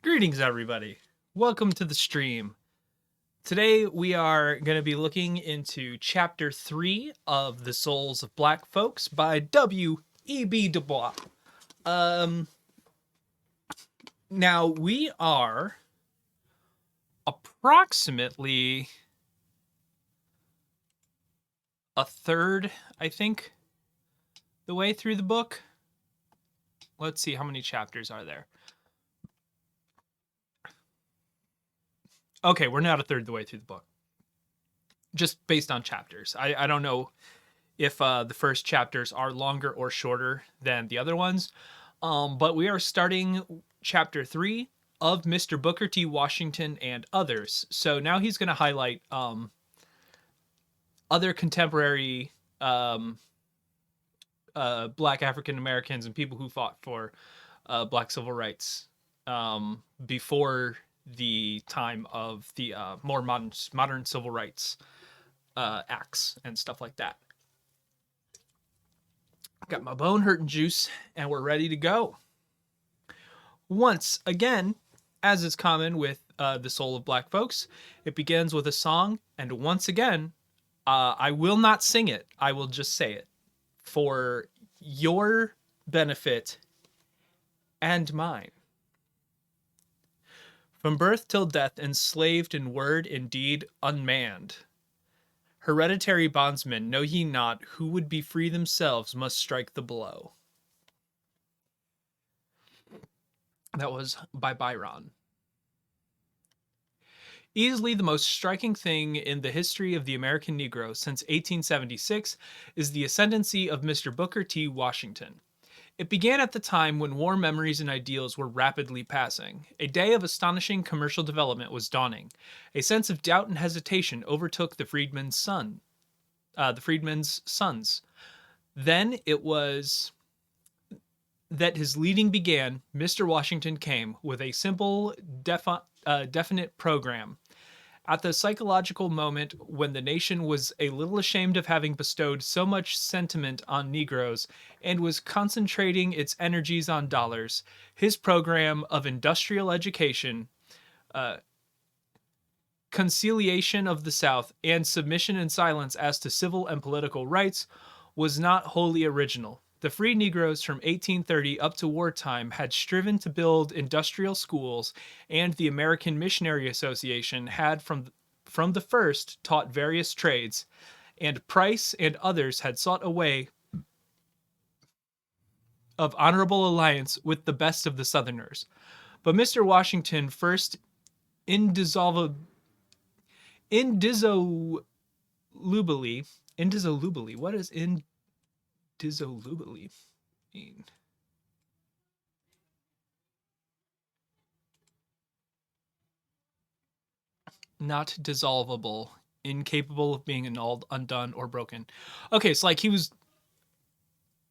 Greetings, everybody. Welcome to the stream. Today we are going to be looking into Chapter 3 of The Souls of Black Folks by W.E.B. Du Bois. Now we are approximately a third, I think, the way through the book. Let's see, how many chapters are there? Okay, we're not a third of the way through the book. Just based on chapters. I don't know if the first chapters are longer or shorter than the other ones. But we are starting chapter 3 of Mr. Booker T. Washington and Others. So now he's going to highlight other contemporary Black African Americans and people who fought for Black civil rights before the time of the more modern civil rights acts and stuff like that. Got my bone hurting juice, and we're ready to go. Once again, as is common with The Soul of Black Folks, it begins with a song, and once again, I will not sing it. I will just say it for your benefit and mine. From birth till death, enslaved in word and deed, unmanned. Hereditary bondsmen, know ye not, who would be free themselves must strike the blow. That was by Byron. Easily the most striking thing in the history of the American Negro since 1876 is the ascendancy of Mr. Booker T. Washington. It began at the time when war memories and ideals were rapidly passing. A day of astonishing commercial development was dawning. A sense of doubt and hesitation overtook the freedmen's sons. Then it was that his leading began. Mr. Washington came with a simple, definite program. At the psychological moment when the nation was a little ashamed of having bestowed so much sentiment on Negroes and was concentrating its energies on dollars, his program of industrial education, conciliation of the South, and submission and silence as to civil and political rights was not wholly original. The free Negroes from 1830 up to wartime had striven to build industrial schools, and the American Missionary Association had from the first taught various trades, and Price and others had sought a way of honorable alliance with the best of the Southerners. But Mr. Washington first indissolubly, what does indissolubly mean? Not dissolvable, incapable of being annulled, undone, or broken. Okay, so like he was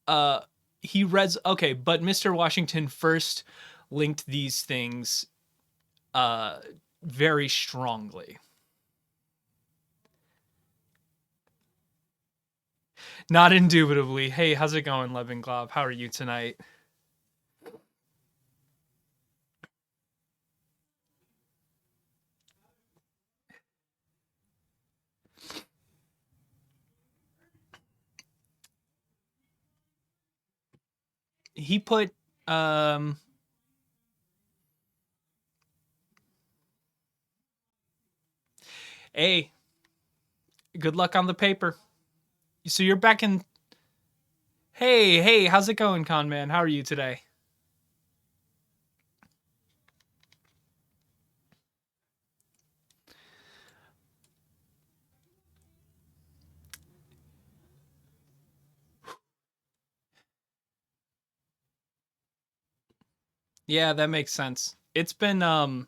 but Mr. Washington first linked these things very strongly. Not indubitably. Hey, how's it going, Levinglob? How are you tonight? He put hey, good luck on the paper. So you're back in. Hey, how's it going, Con Man? How are you today? Yeah, that makes sense. It's been a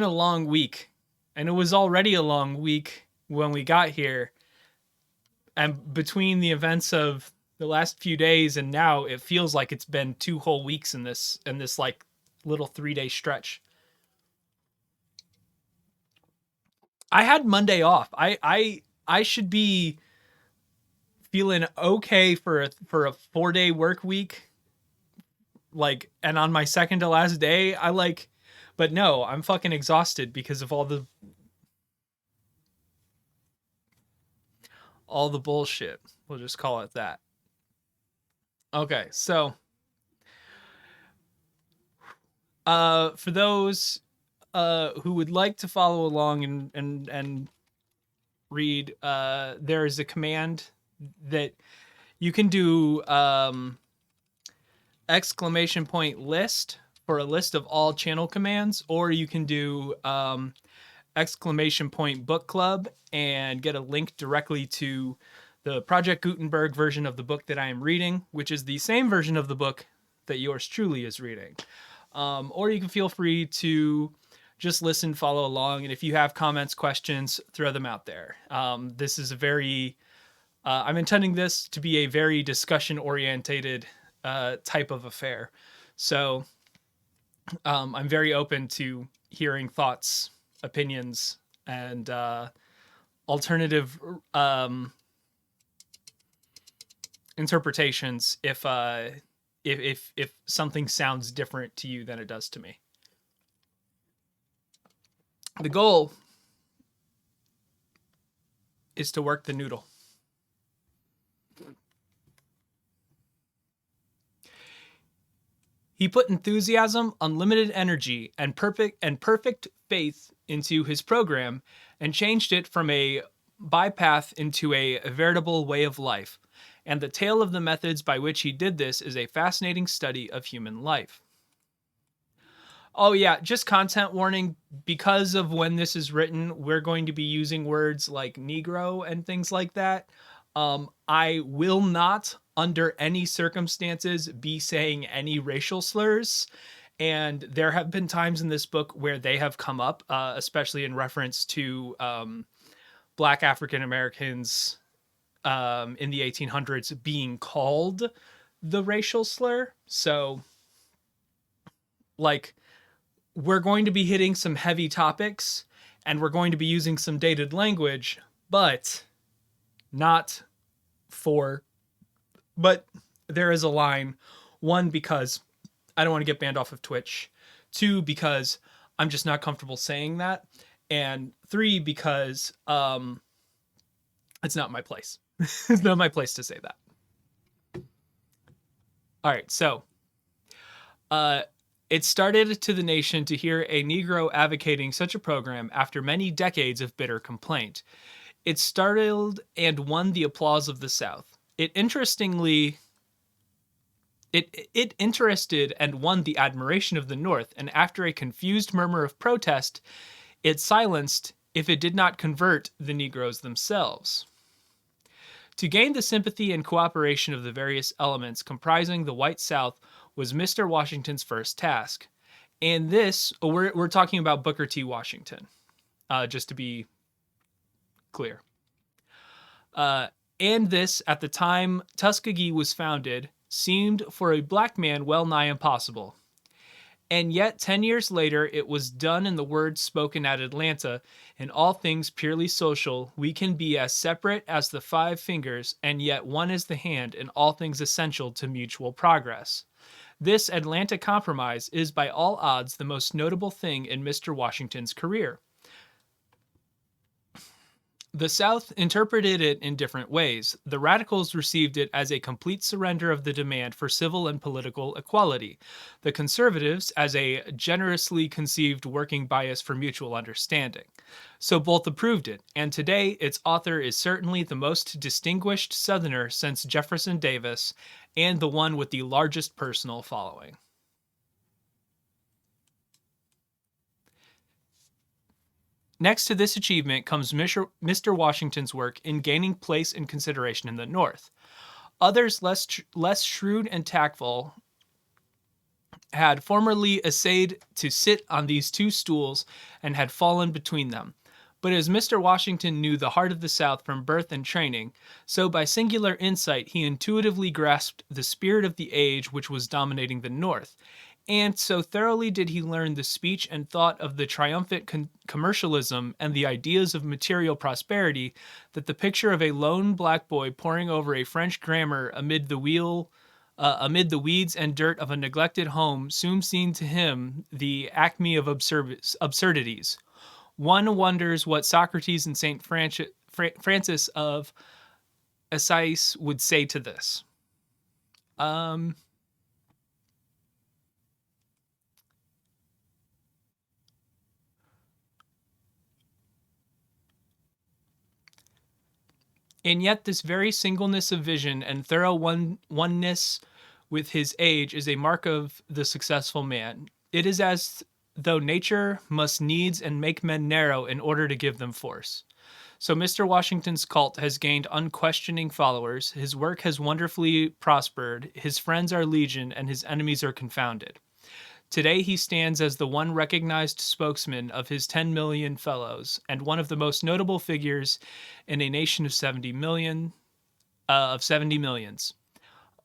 long week, and it was already a long week when we got here. And between the events of the last few days and now, it feels like it's been 2 whole weeks in this like little 3-day stretch. I had Monday off. I should be feeling okay for a 4-day work week like, and on my second to last day, but no, I'm fucking exhausted because of all the bullshit. We'll just call it that. Okay, so for those who would like to follow along and read, there is a command that you can do, exclamation point list for a list of all channel commands, or you can do exclamation point book club and get a link directly to the Project Gutenberg version of the book that I am reading, which is the same version of the book that yours truly is reading. Or you can feel free to just listen, follow along, and if you have comments, questions, throw them out there. This is a very, I'm intending this to be a very discussion-orientated type of affair. So I'm very open to hearing thoughts, opinions, and alternative interpretations if something sounds different to you than it does to me. The goal is to work the noodle. He put enthusiasm, unlimited energy, and perfect faith into his program and changed it from a bypath into a veritable way of life. And the tale of the methods by which he did this is a fascinating study of human life. Oh yeah, just content warning, because of when this is written, we're going to be using words like Negro and things like that. I will not, under any circumstances, be saying any racial slurs. And there have been times in this book where they have come up, especially in reference to Black African Americans in the 1800s being called the racial slur. So, like, we're going to be hitting some heavy topics and we're going to be using some dated language, but not for, but there is a line. One, because I don't want to get banned off of Twitch. Two, because I'm just not comfortable saying that. And three, because it's not my place. It's not my place to say that. All right, so it started to the nation to hear a Negro advocating such a program after many decades of bitter complaint. It startled and won the applause of the South. It interested and won the admiration of the North, and after a confused murmur of protest, it silenced, if it did not convert, the Negroes themselves. To gain the sympathy and cooperation of the various elements comprising the white South was Mr. Washington's first task. And this, we're talking about Booker T. Washington, just to be clear. And this, at the time Tuskegee was founded, seemed for a black man well nigh impossible. And yet 10 years later, it was done in the words spoken at Atlanta. In all things purely social, we can be as separate as the five fingers, and yet one is the hand in all things essential to mutual progress. This Atlanta Compromise is by all odds the most notable thing in Mr. Washington's career. The South interpreted it in different ways. The radicals received it as a complete surrender of the demand for civil and political equality. The conservatives as a generously conceived working bias for mutual understanding. So both approved it, and today its author is certainly the most distinguished Southerner since Jefferson Davis, and the one with the largest personal following. Next to this achievement comes Mr. Washington's work in gaining place and consideration in the North. Others less shrewd and tactful had formerly essayed to sit on these two stools and had fallen between them. But as Mr. Washington knew the heart of the South from birth and training, so by singular insight he intuitively grasped the spirit of the age which was dominating the North. And so thoroughly did he learn the speech and thought of the triumphant commercialism and the ideas of material prosperity that the picture of a lone black boy poring over a French grammar amid the wheel amid the weeds and dirt of a neglected home soon seemed to him the acme of absurdities. One wonders what Socrates and St. Francis of Assisi would say to this. Um, and yet, this very singleness of vision and thorough oneness with his age is a mark of the successful man. It is as though nature must needs and make men narrow in order to give them force. So Mr. Washington's cult has gained unquestioning followers. His work has wonderfully prospered. His friends are legion and his enemies are confounded. Today he stands as the one recognized spokesman of his 10 million fellows and one of the most notable figures in a nation of 70 millions.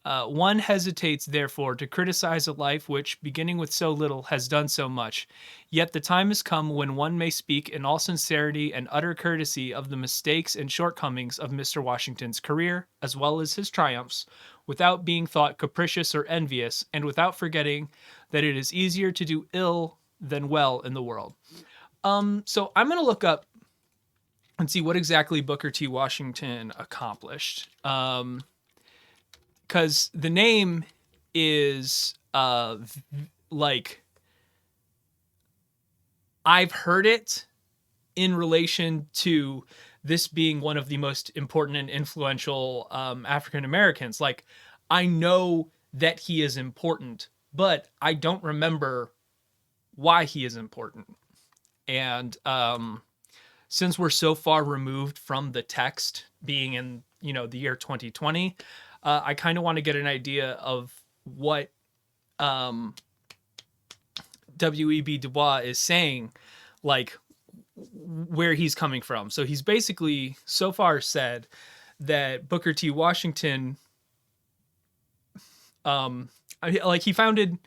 One hesitates, therefore, to criticize a life which, beginning with so little, has done so much. Yet the time has come when one may speak in all sincerity and utter courtesy of the mistakes and shortcomings of Mr. Washington's career, as well as his triumphs, without being thought capricious or envious, and without forgetting that it is easier to do ill than well in the world. So I'm going to look up and see what exactly Booker T. Washington accomplished. Because the name is like I've heard it in relation to this being one of the most important and influential African Americans. Like I know that he is important, but I don't remember why he is important. And since we're so far removed from the text being in the year 2020, I kind of want to get an idea of what W.E.B. Du Bois is saying, like where he's coming from. So he's basically so far said that Booker T. Washington, he founded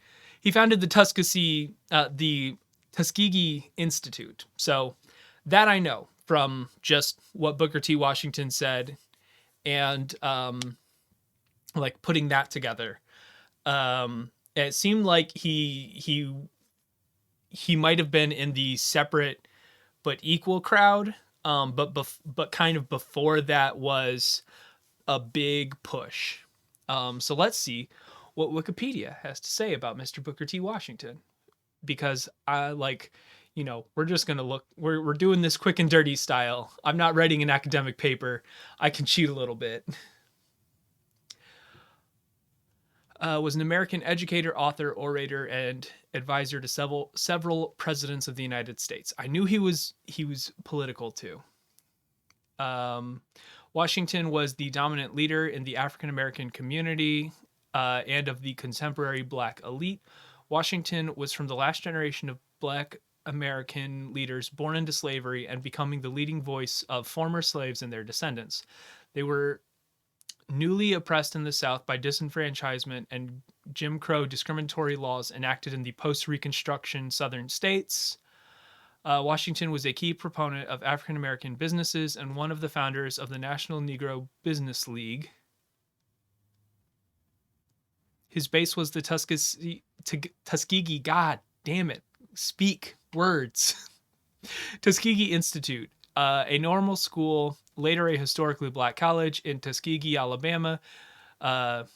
the Tuskegee Institute. So that I know from just what Booker T. Washington said, and like putting that together. It seemed like he might have been in the separate but equal crowd. But kind of before that was a big push. So let's see what Wikipedia has to say about Mr. Booker T. Washington, because we're just gonna look. We're doing this quick and dirty style. I'm not writing an academic paper. I can cheat a little bit. Was an American educator, author, orator, and advisor to several presidents of the United States. I knew he was political too. Washington was the dominant leader in the African American community and of the contemporary Black elite. Washington was from the last generation of Black American leaders born into slavery and becoming the leading voice of former slaves and their descendants. They were newly oppressed in the South by disenfranchisement and Jim Crow discriminatory laws enacted in the post-Reconstruction Southern states. Washington was a key proponent of African American businesses and one of the founders of the National Negro Business League. His base was the Tuskegee, God damn it, speak words. Tuskegee Institute, a normal school, later a historically Black college in Tuskegee, Alabama, at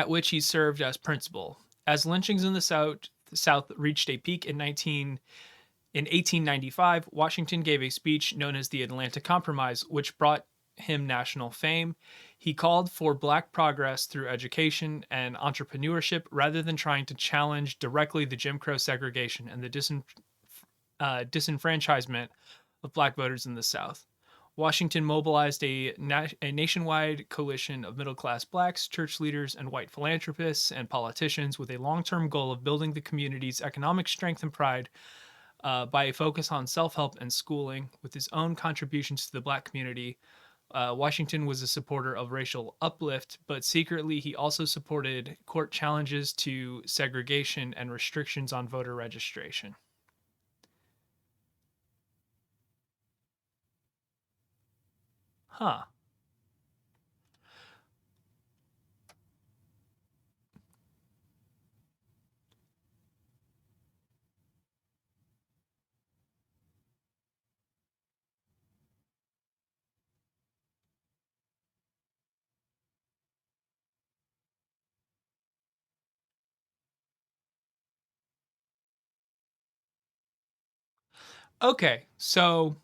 which he served as principal. As lynchings in the South reached a peak in 1895, Washington gave a speech known as the Atlanta Compromise, which brought him national fame. He called for Black progress through education and entrepreneurship rather than trying to challenge directly the Jim Crow segregation and the disenfranchisement of Black voters in the South. Washington mobilized a nationwide coalition of middle-class Blacks, church leaders, and white philanthropists and politicians with a long-term goal of building the community's economic strength and pride by a focus on self-help and schooling. With his own contributions to the Black community, Washington was a supporter of racial uplift, but secretly he also supported court challenges to segregation and restrictions on voter registration. Huh. Okay, so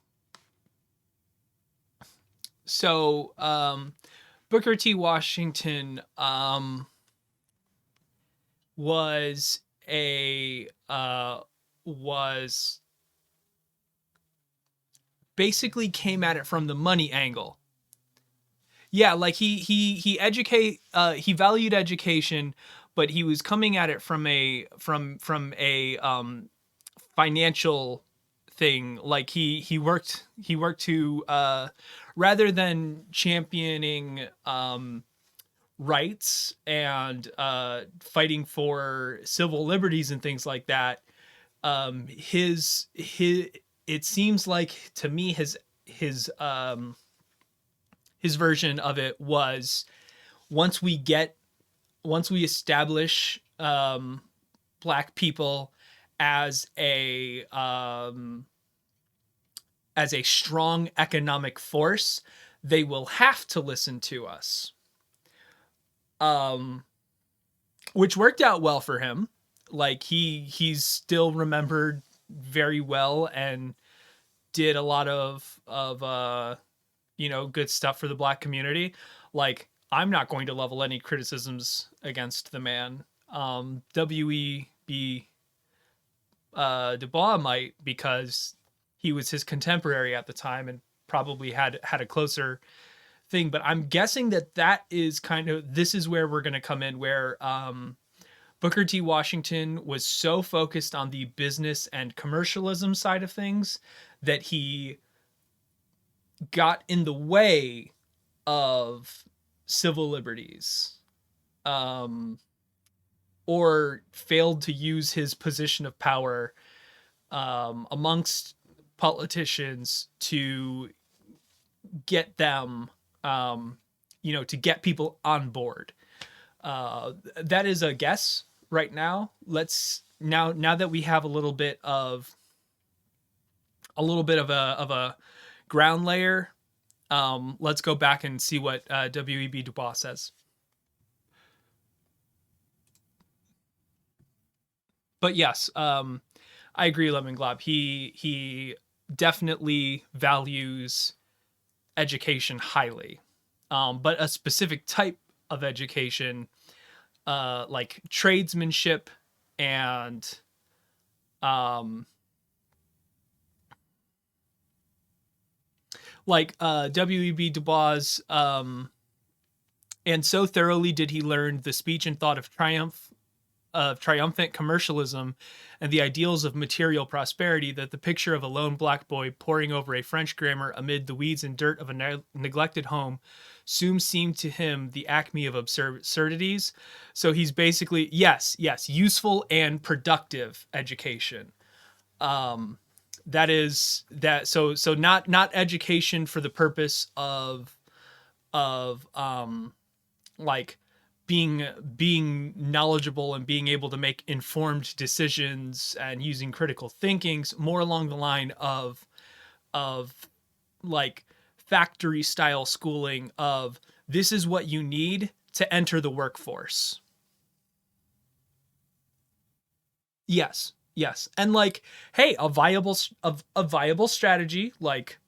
Booker T. Washington was a was basically came at it from the money angle. Yeah, like he valued education, but he was coming at it from a financial thing. Like he worked to rather than championing rights and fighting for civil liberties and things like that. His it seems like to me his version of it was once we get once we establish black people as a strong economic force, they will have to listen to us. Um, which worked out well for him. Like he's still remembered very well and did a lot of good stuff for the black community. Like I'm not going to level any criticisms against the man. W.E.B. Du Bois might, because he was his contemporary at the time and probably had a closer thing. But I'm guessing that is kind of this is where we're going to come in, where Booker T. Washington was so focused on the business and commercialism side of things that he got in the way of civil liberties, um, or failed to use his position of power amongst politicians to get them, to get people on board. That is a guess right now. Let's now that we have a little bit of a ground layer. Let's go back and see what W.E.B. Du Bois says. But yes, I agree, Lemon Glob. He definitely values education highly, but a specific type of education, like tradesmanship and like W.E.B. Du Bois, and so thoroughly did he learn the speech and thought of triumphant commercialism and the ideals of material prosperity that the picture of a lone black boy poring over a French grammar amid the weeds and dirt of a neglected home soon seemed to him the acme of absurdities. So he's basically, yes, useful and productive education. That is that. So not education for the purpose of like being knowledgeable and being able to make informed decisions and using critical thinkings, more along the line of like factory style schooling of this is what you need to enter the workforce. Yes, and like, hey, a viable strategy. Like,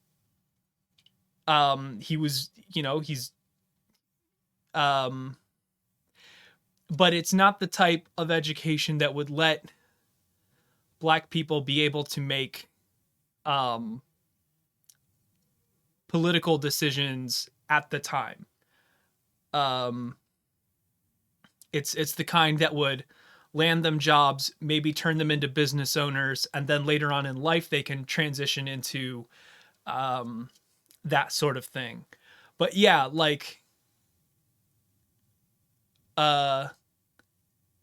he was, he's um but it's not the type of education that would let black people be able to make um, political decisions at the time. Um, it's the kind that would land them jobs, maybe turn them into business owners, and then later on in life they can transition into um, that sort of thing. But yeah, like, uh,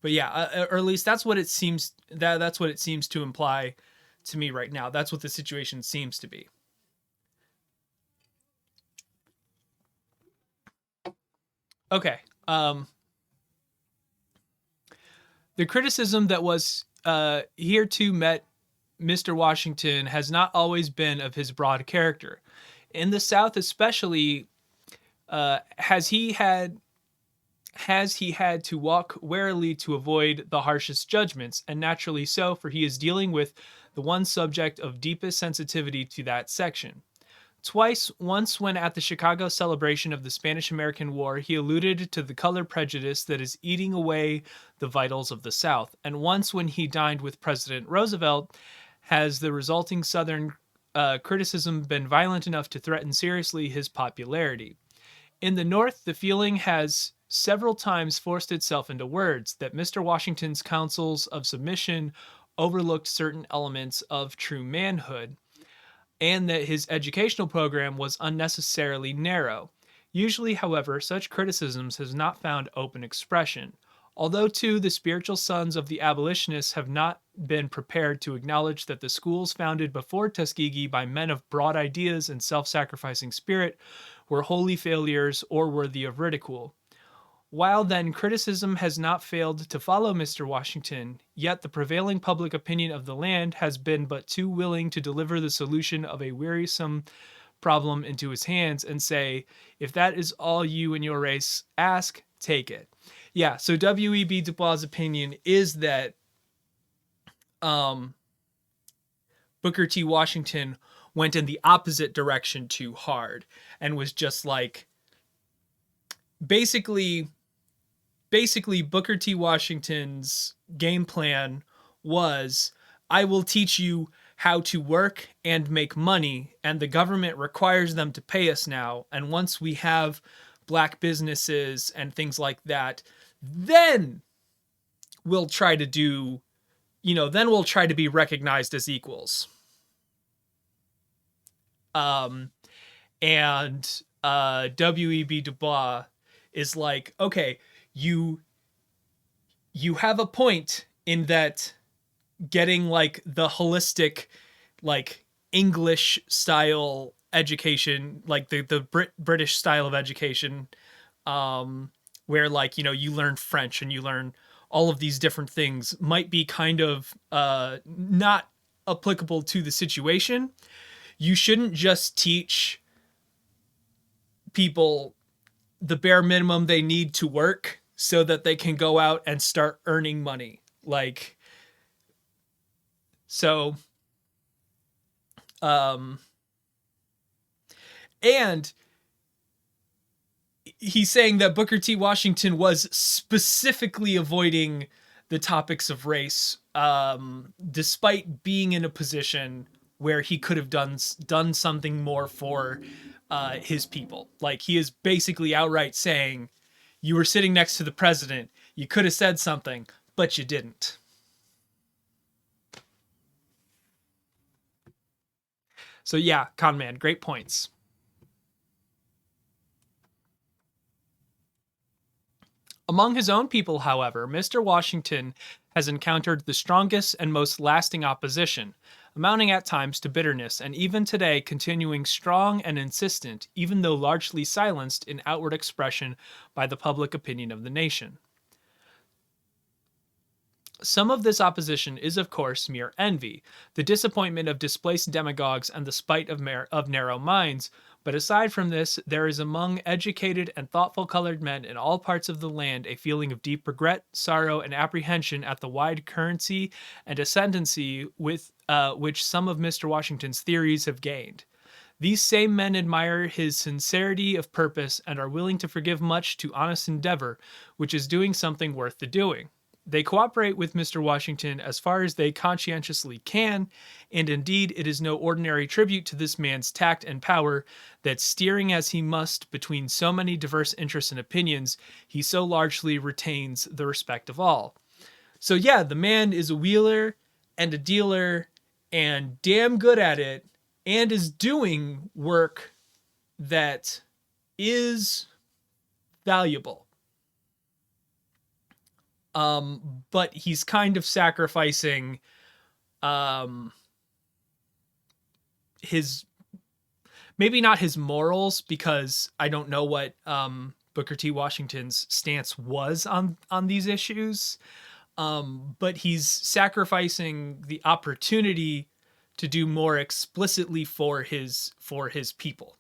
or at least that's what it seems that's what it seems to imply to me right now. That's what the situation seems to be. Okay. The criticism that was here to met Mr. Washington has not always been of his broad character. In the South, especially, has he had has he had to walk warily to avoid the harshest judgments, and naturally so, for he is dealing with the one subject of deepest sensitivity to that section. Twice, once when at the Chicago celebration of the Spanish American War, he alluded to the color prejudice that is eating away the vitals of the South, and once when he dined with President Roosevelt, has the resulting Southern criticism been violent enough to threaten seriously his popularity. In the North, the feeling has several times forced itself into words that Mr. Washington's counsels of submission overlooked certain elements of true manhood, and that his educational program was unnecessarily narrow. Usually, however, such criticisms has not found open expression. Although, too, the spiritual sons of the abolitionists have not been prepared to acknowledge that the schools founded before Tuskegee by men of broad ideas and self sacrificing spirit were wholly failures or worthy of ridicule. While then criticism has not failed to follow Mr. Washington, yet the prevailing public opinion of the land has been but too willing to deliver the solution of a wearisome problem into his hands and say, if that is all you and your race ask, take it. Yeah, so W.E.B. Du Bois' opinion is that Booker T. Washington went in the opposite direction too hard and was just like, basically Booker T. Washington's game plan was, I will teach you how to work and make money, and the government requires them to pay us now. And once we have black businesses and things like that, then we'll try to do, then we'll try to be recognized as equals. And W.E.B. Du Bois is like, okay, you have a point in that getting like the holistic, like English style education, like the British style of education, where like, you learn French and you learn all of these different things, might be kind of not applicable to the situation. You shouldn't just teach people the bare minimum they need to work so that they can go out and start earning money. Like, so, and he's saying that Booker T. Washington was specifically avoiding the topics of race, despite being in a position where he could have done something more for his people. Like, he is basically outright saying, you were sitting next to the president, you could have said something, but you didn't. So yeah, con man, great points. Among his own people, however, Mr. Washington has encountered the strongest and most lasting opposition, amounting at times to bitterness, and even today continuing strong and insistent, even though largely silenced in outward expression by the public opinion of the nation. Some of this opposition is, of course, mere envy, the disappointment of displaced demagogues and the spite of narrow minds, but aside from this, there is among educated and thoughtful colored men in all parts of the land a feeling of deep regret, sorrow, and apprehension at the wide currency and ascendancy with which some of Mr. Washington's theories have gained. These same men admire his sincerity of purpose and are willing to forgive much to honest endeavor, which is doing something worth the doing. They cooperate with Mr. Washington as far as they conscientiously can, and indeed it is no ordinary tribute to this man's tact and power that, steering as he must between so many diverse interests and opinions, he so largely retains the respect of all. So yeah, the man is a wheeler and a dealer and damn good at it, and is doing work that is valuable. But he's kind of sacrificing his, maybe not his morals, because I don't know what Booker T. Washington's stance was on these issues, but he's sacrificing the opportunity to do more explicitly for his people.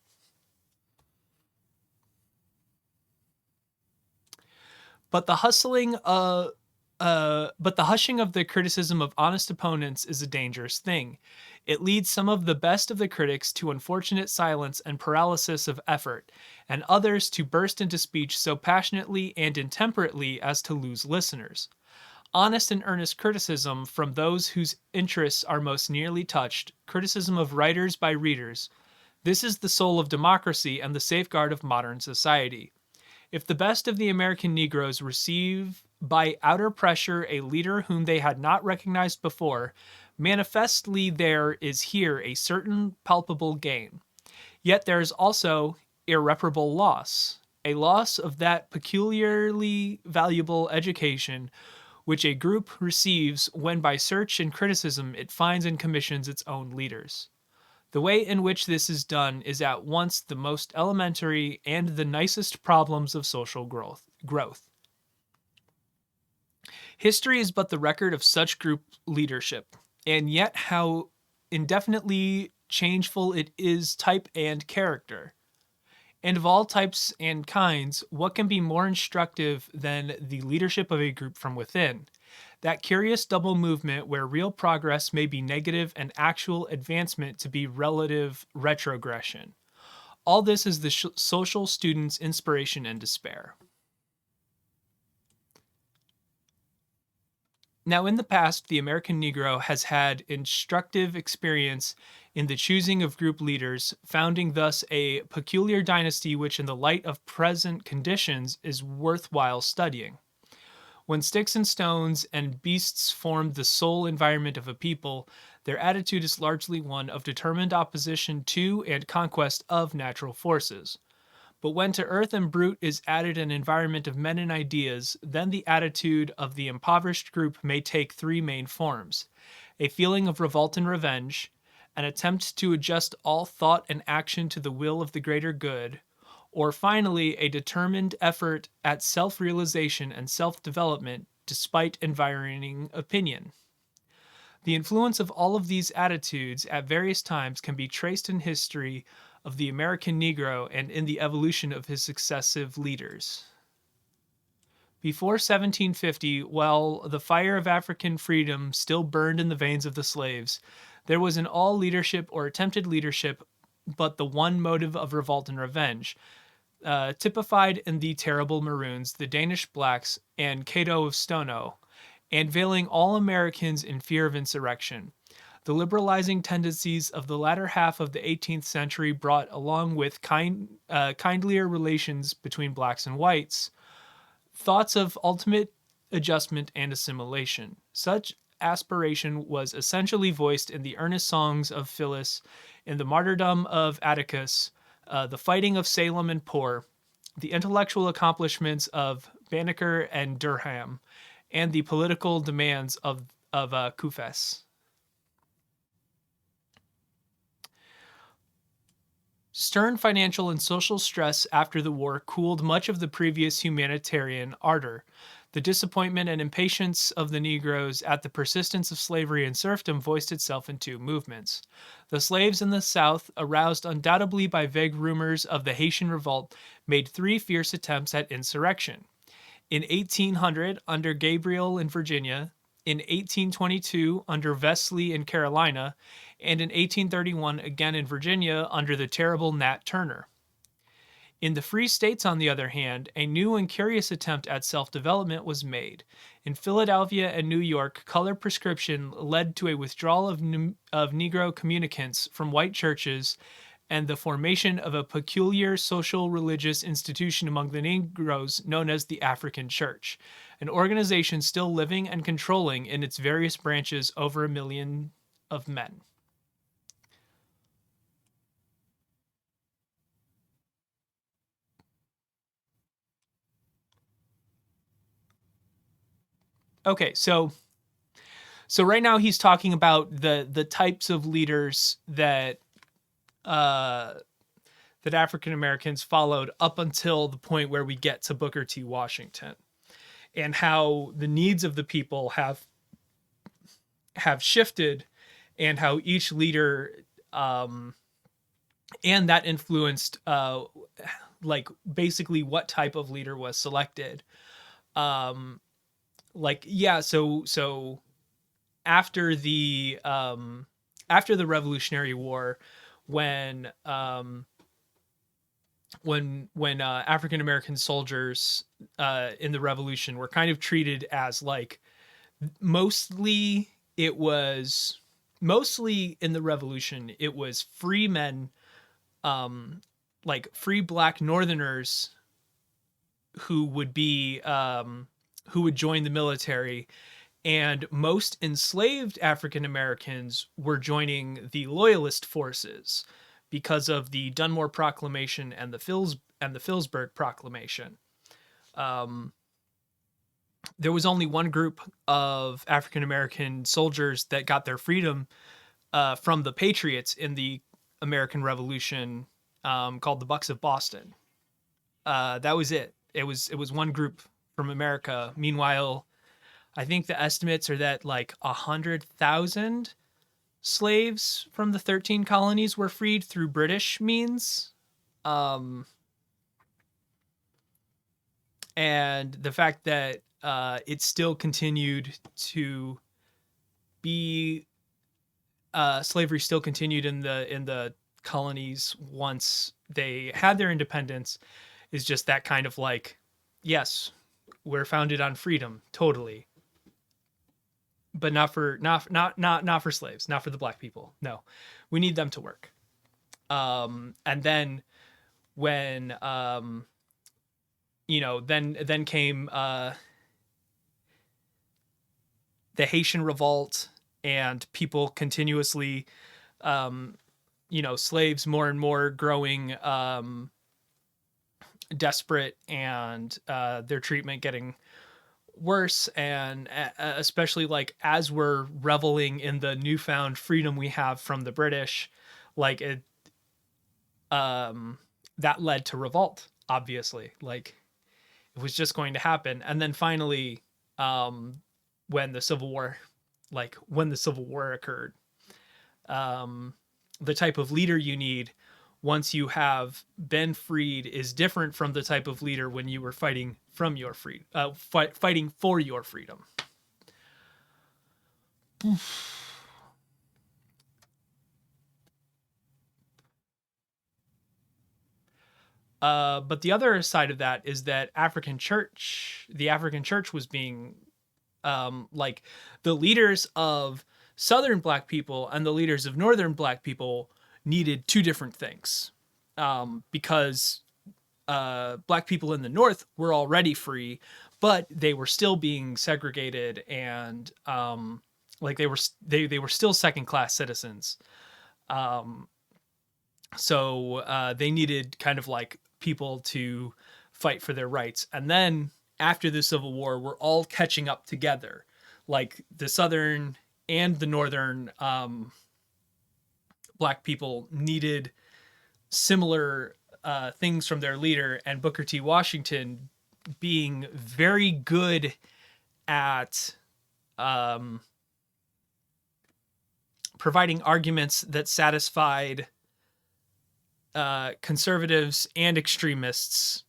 But the hustling but the hushing of the criticism of honest opponents is a dangerous thing. It leads some of the best of the critics to unfortunate silence and paralysis of effort, and others to burst into speech so passionately and intemperately as to lose listeners. Honest and earnest criticism from those whose interests are most nearly touched, criticism of writers by readers. This is the soul of democracy and the safeguard of modern society. If the best of the American Negroes receive by outer pressure a leader whom they had not recognized before, manifestly there is here a certain palpable gain. Yet there is also irreparable loss, a loss of that peculiarly valuable education which a group receives when by search and criticism it finds and commissions its own leaders. The way in which this is done is at once the most elementary and the nicest problems of social growth. History is but the record of such group leadership, and yet how indefinitely changeful it is type and character. And of all types and kinds, what can be more instructive than the leadership of a group from within? That curious double movement where real progress may be negative and actual advancement to be relative retrogression. All this is the social student's inspiration and despair. Now, in the past, the American Negro has had instructive experience in the choosing of group leaders, founding thus a peculiar dynasty which, in the light of present conditions, is worthwhile studying. When sticks and stones and beasts formed the sole environment of a people, their attitude is largely one of determined opposition to and conquest of natural forces. But when to earth and brute is added an environment of men and ideas, then the attitude of the impoverished group may take three main forms: a feeling of revolt and revenge, an attempt to adjust all thought and action to the will of the greater good, or finally a determined effort at self realization and self development despite environing opinion. The influence of all of these attitudes at various times can be traced in history of the American Negro and in the evolution of his successive leaders. Before 1750, while the fire of African freedom still burned in the veins of the slaves, there was in all leadership or attempted leadership but the one motive of revolt and revenge, typified in the terrible Maroons, the Danish blacks, and Cato of Stono, and veiling all Americans in fear of insurrection. The liberalizing tendencies of the latter half of the 18th century brought along with kindlier relations between blacks and whites, thoughts of ultimate adjustment and assimilation. Such aspiration was essentially voiced in the earnest songs of Phyllis, in the martyrdom of Atticus, the fighting of Salem and Poor, the intellectual accomplishments of Banneker and Durham, and the political demands of Kufes. Stern financial and social stress after the war cooled much of the previous humanitarian ardor. The disappointment and impatience of the Negroes at the persistence of slavery and serfdom voiced itself in two movements. The slaves in the South, aroused undoubtedly by vague rumors of the Haitian Revolt, made three fierce attempts at insurrection. In 1800, under Gabriel in Virginia, in 1822, under Wesley in Carolina, and in 1831 again in Virginia under the terrible Nat Turner. In the free states, on the other hand, a new and curious attempt at self-development was made. In Philadelphia and New York, color prescription led to a withdrawal of Negro communicants from white churches and the formation of a peculiar social religious institution among the Negroes known as the African Church, an organization still living and controlling in its various branches over 1 million of men. Okay, so right now he's talking about the types of leaders that uh, that African Americans followed up until the point where we get to Booker T. Washington, and how the needs of the people have shifted, and how each leader and that influenced like basically what type of leader was selected. Um, like, yeah, so after the Revolutionary War, when African American soldiers in the Revolution were kind of treated as like, mostly it was mostly in the Revolution it was free men, like free black Northerners who would be who would join the military, and most enslaved African Americans were joining the Loyalist forces because of the Dunmore Proclamation and the Phillipsburg Proclamation. Um, there was only one group of African American soldiers that got their freedom from the Patriots in the American Revolution, called the Bucks of Boston. That was it. It was one group from America. Meanwhile, I think the estimates are that like 100,000 slaves from the 13 colonies were freed through British means. Um, and the fact that it still continued to be slavery still continued in the colonies once they had their independence is just that kind of like, yes, we're founded on freedom, totally, but not for slaves, not for the black people. No, we need them to work. And then when then came the Haitian Revolt, and people continuously, slaves more and more growing desperate, and their treatment getting worse, and especially like as we're reveling in the newfound freedom we have from the British, like that led to revolt, obviously. Like, it was just going to happen. And then finally, when the Civil War, when the Civil War occurred, um, the type of leader you need once you have been freed is different from the type of leader when you were fighting from your fighting for your freedom. But the other side of that is that the African church was being, like, the leaders of Southern black people and the leaders of Northern black people needed two different things, because black people in the North were already free, but they were still being segregated, and like they were still second class citizens. Um, so they needed kind of like people to fight for their rights. And then after the Civil War, we're all catching up together, like the Southern and the Northern black people needed similar things from their leader, and Booker T. Washington, being very good at providing arguments that satisfied conservatives and extremists,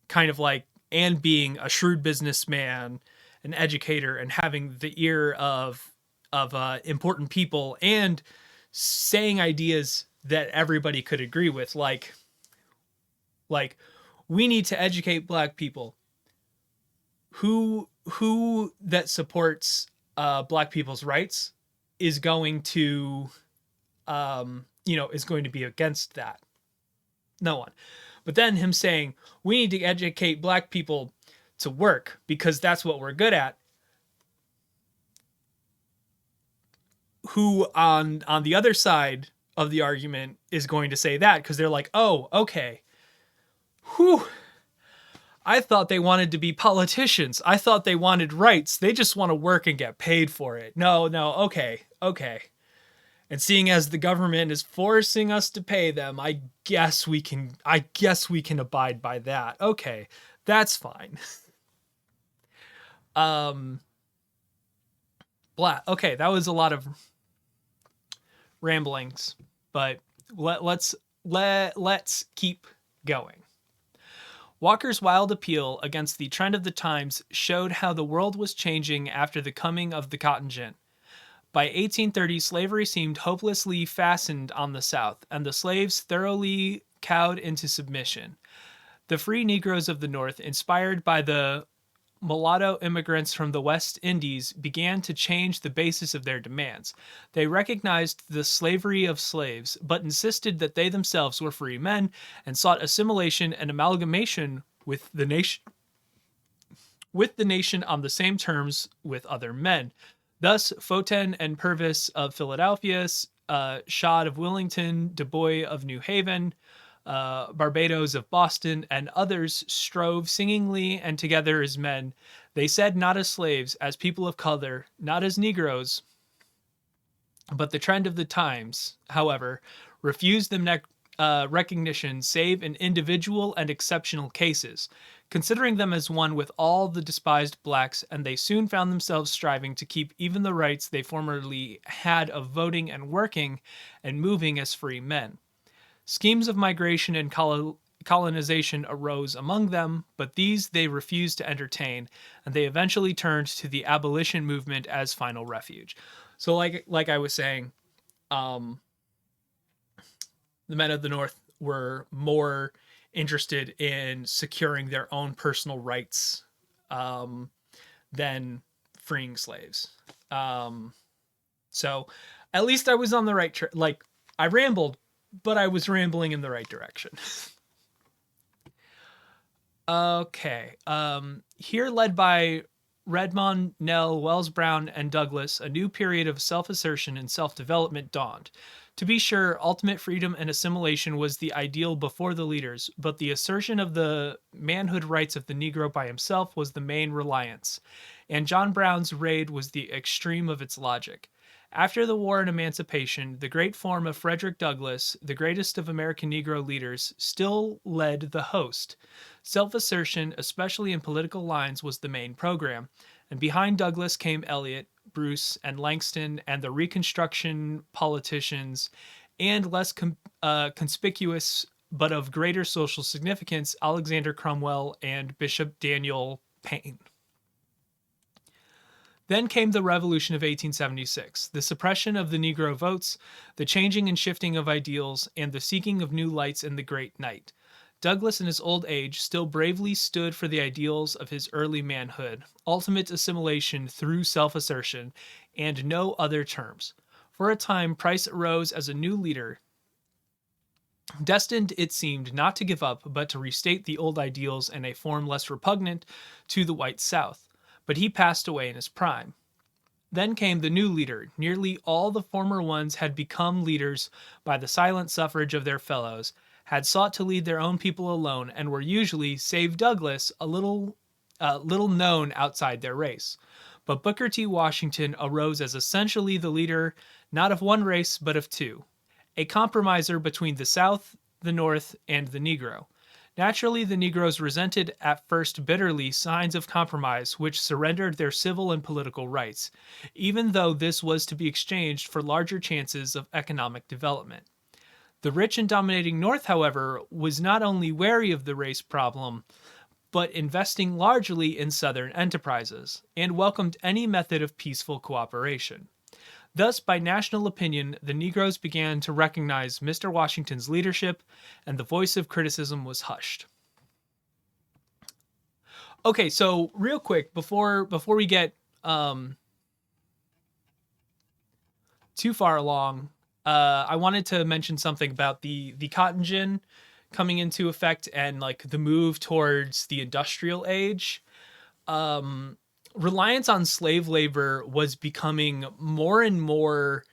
kind of like, and being a shrewd businessman, an educator, and having the ear of important people, and saying ideas that everybody could agree with, like we need to educate black people. Who that supports black people's rights is going to is going to be against that? No one. But then him saying we need to educate black people to work because that's what we're good at. Who on the other side of the argument is going to say that, because they're like, oh, okay. Whew. I thought they wanted to be politicians. I thought they wanted rights. They just want to work and get paid for it. No, okay. And seeing as the government is forcing us to pay them, I guess we can abide by that. Okay, that's fine. Okay, that was a lot of ramblings, but let's keep going. Walker's wild appeal against the trend of the times showed how the world was changing after the coming of the cotton gin. By 1830, slavery seemed hopelessly fastened on the South, and the slaves thoroughly cowed into submission. The free Negroes of the North, inspired by the mulatto immigrants from the West Indies, began to change the basis of their demands. They recognized the slavery of slaves, but insisted that they themselves were free men and sought assimilation and amalgamation with the nation on the same terms with other men. Thus, Fountain and Purvis of Philadelphia, Shad of Wellington, Du Bois of New Haven, Barbados of Boston, and others strove singingly and together as men. They said not as slaves, as people of color, not as Negroes, but the trend of the times, however, refused them recognition save in individual and exceptional cases, considering them as one with all the despised blacks, and they soon found themselves striving to keep even the rights they formerly had of voting and working and moving as free men. Schemes of migration and colonization arose among them, but these they refused to entertain, and they eventually turned to the abolition movement as final refuge. So, like I was saying, the men of the North were more interested in securing their own personal rights than freeing slaves. So, at least I was on the right track. Like, I rambled, but I was rambling in the right direction. Okay. Here, led by Redmond, Nell, Wells Brown, and Douglas, a new period of self-assertion and self-development dawned. To be sure, ultimate freedom and assimilation was the ideal before the leaders, but the assertion of the manhood rights of the Negro by himself was the main reliance, and John Brown's raid was the extreme of its logic. After the War and Emancipation, the great form of Frederick Douglass, the greatest of American Negro leaders, still led the host. Self-assertion, especially in political lines, was the main program, and behind Douglass came Eliot, Bruce, and Langston, and the Reconstruction politicians, and less conspicuous but of greater social significance, Alexander Cromwell and Bishop Daniel Payne. Then came the Revolution of 1876, the suppression of the Negro votes, the changing and shifting of ideals, and the seeking of new lights in the great night. Douglass in his old age still bravely stood for the ideals of his early manhood, ultimate assimilation through self-assertion, and no other terms. For a time, Price arose as a new leader, destined, it seemed, not to give up, but to restate the old ideals in a form less repugnant to the white South. But he passed away in his prime. Then came the new leader. Nearly all the former ones had become leaders by the silent suffrage of their fellows, had sought to lead their own people alone, and were usually, save Douglass, a little known outside their race. But Booker T. Washington arose as essentially the leader not of one race, but of two, a compromiser between the South, the North, and the Negro. Naturally, the Negroes resented at first bitterly signs of compromise which surrendered their civil and political rights, even though this was to be exchanged for larger chances of economic development. The rich and dominating North, however, was not only wary of the race problem, but investing largely in Southern enterprises, and welcomed any method of peaceful cooperation. Thus, by national opinion, the Negroes began to recognize Mr. Washington's leadership, and the voice of criticism was hushed. Okay, so real quick, before we get too far along, I wanted to mention something about the cotton gin coming into effect and like the move towards the industrial age. Reliance on slave labor was becoming more and more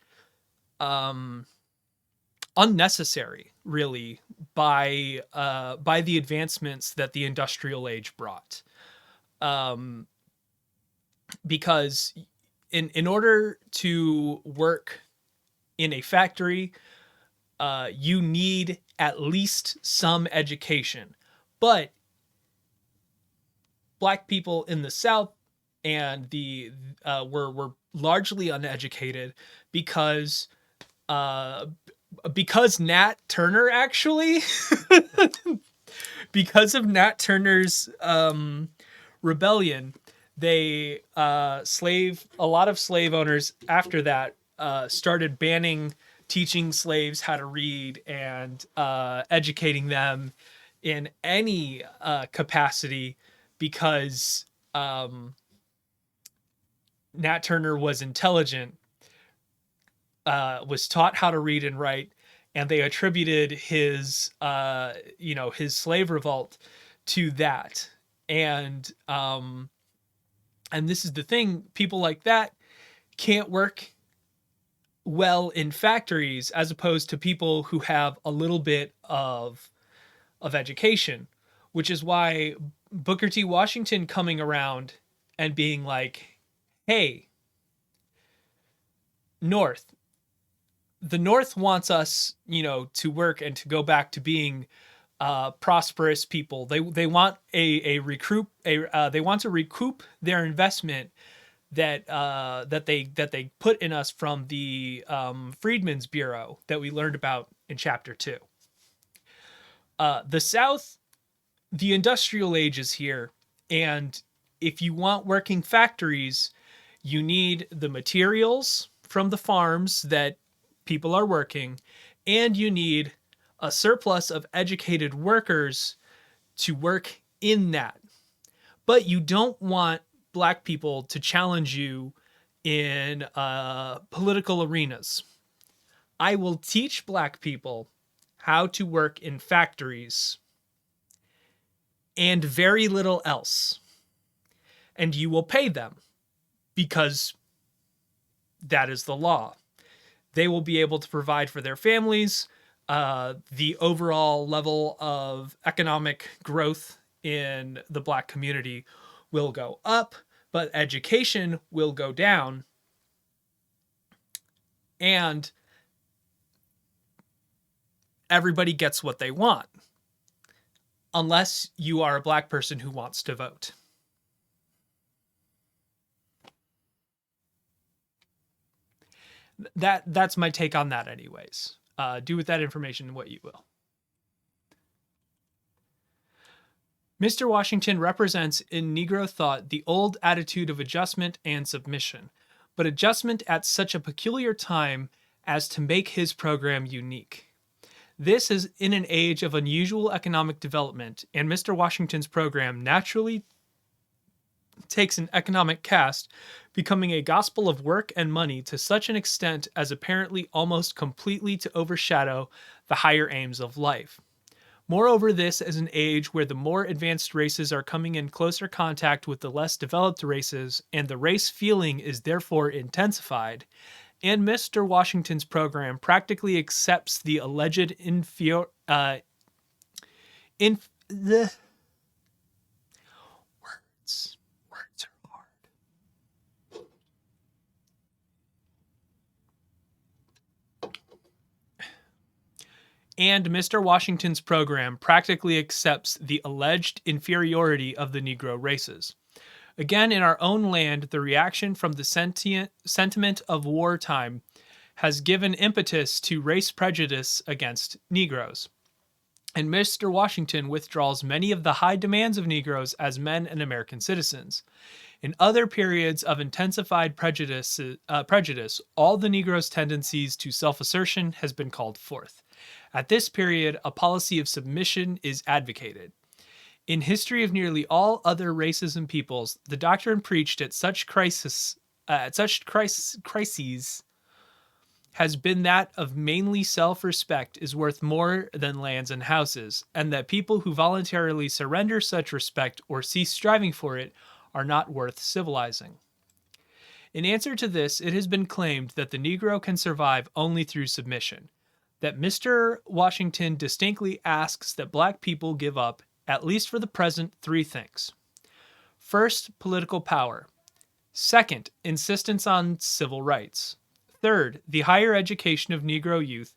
unnecessary, really, by the advancements that the industrial age brought. Because in order to work in a factory, you need at least some education. But Black people in the South and were largely uneducated because Nat Turner actually because of Nat Turner's rebellion, they a lot of slave owners after that started banning teaching slaves how to read and educating them in any capacity because Nat Turner was intelligent, was taught how to read and write, and they attributed his slave revolt to that. And this is the thing: people like that can't work well in factories, as opposed to people who have a little bit of education, which is why Booker T. Washington coming around and being like, "Hey, North, the North wants us, to work and to go back to being prosperous people. They want they want to recoup their investment that they put in us from the Freedmen's Bureau that we learned about in chapter 2. The South, the industrial age is here, and if you want working factories, you need the materials from the farms that people are working, and you need a surplus of educated workers to work in that. But you don't want Black people to challenge you in political arenas. I will teach Black people how to work in factories and very little else. And you will pay them because that is the law. They will be able to provide for their families. The overall level of economic growth in the Black community will go up, but education will go down. And everybody gets what they want, unless you are a Black person who wants to vote. That's my take on that anyways. Do with that information what you will. Mr. Washington represents in Negro thought the old attitude of adjustment and submission, but adjustment at such a peculiar time as to make his program unique. This is in an age of unusual economic development, and Mr. Washington's program naturally takes an economic cast, becoming a gospel of work and money to such an extent as apparently almost completely to overshadow the higher aims of life. Moreover, this is an age where the more advanced races are coming in closer contact with the less developed races, and the race feeling is therefore intensified, and Mr. Washington's program practically accepts the alleged Words are hard. And Mr. Washington's program practically accepts the alleged inferiority of the Negro races. Again, in our own land, the reaction from the sentiment of wartime has given impetus to race prejudice against Negroes. And Mr. Washington withdraws many of the high demands of Negroes as men and American citizens. In other periods of intensified prejudice, all the Negroes' tendencies to self-assertion has been called forth. At this period, a policy of submission is advocated. In history of nearly all other races and peoples, the doctrine preached at such crises has been that of mainly self-respect is worth more than lands and houses, and that people who voluntarily surrender such respect or cease striving for it are not worth civilizing. In answer to this, it has been claimed that the Negro can survive only through submission, that Mr. Washington distinctly asks that Black people give up, at least for the present, 3 things. First, political power. Second, insistence on civil rights. Third, the higher education of Negro youth,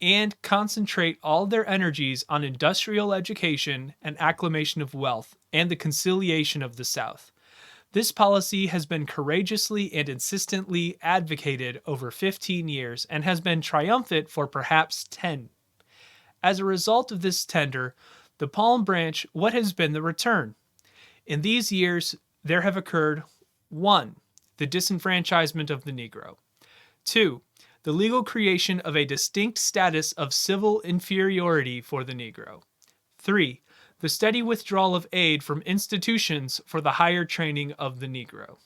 and concentrate all their energies on industrial education and acclimation of wealth and the conciliation of the South. This policy has been courageously and insistently advocated over 15 years and has been triumphant for perhaps 10. As a result of this tender, The palm branch, what has been the return? In these years, there have occurred 1. The disenfranchisement of the Negro. 2. The legal creation of a distinct status of civil inferiority for the Negro. 3. The steady withdrawal of aid from institutions for the higher training of the Negro.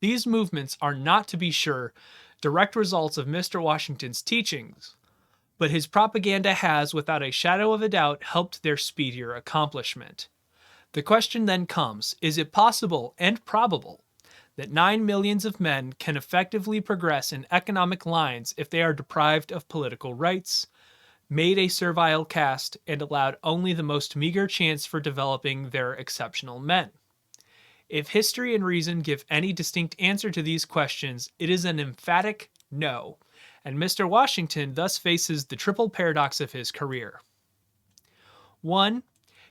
These movements are not, to be sure, direct results of Mr. Washington's teachings, but his propaganda has, without a shadow of a doubt, helped their speedier accomplishment. The question then comes, is it possible and probable that 9 millions of men can effectively progress in economic lines if they are deprived of political rights, made a servile caste, and allowed only the most meager chance for developing their exceptional men? If history and reason give any distinct answer to these questions, it is an emphatic no, and Mr. Washington thus faces the triple paradox of his career. 1.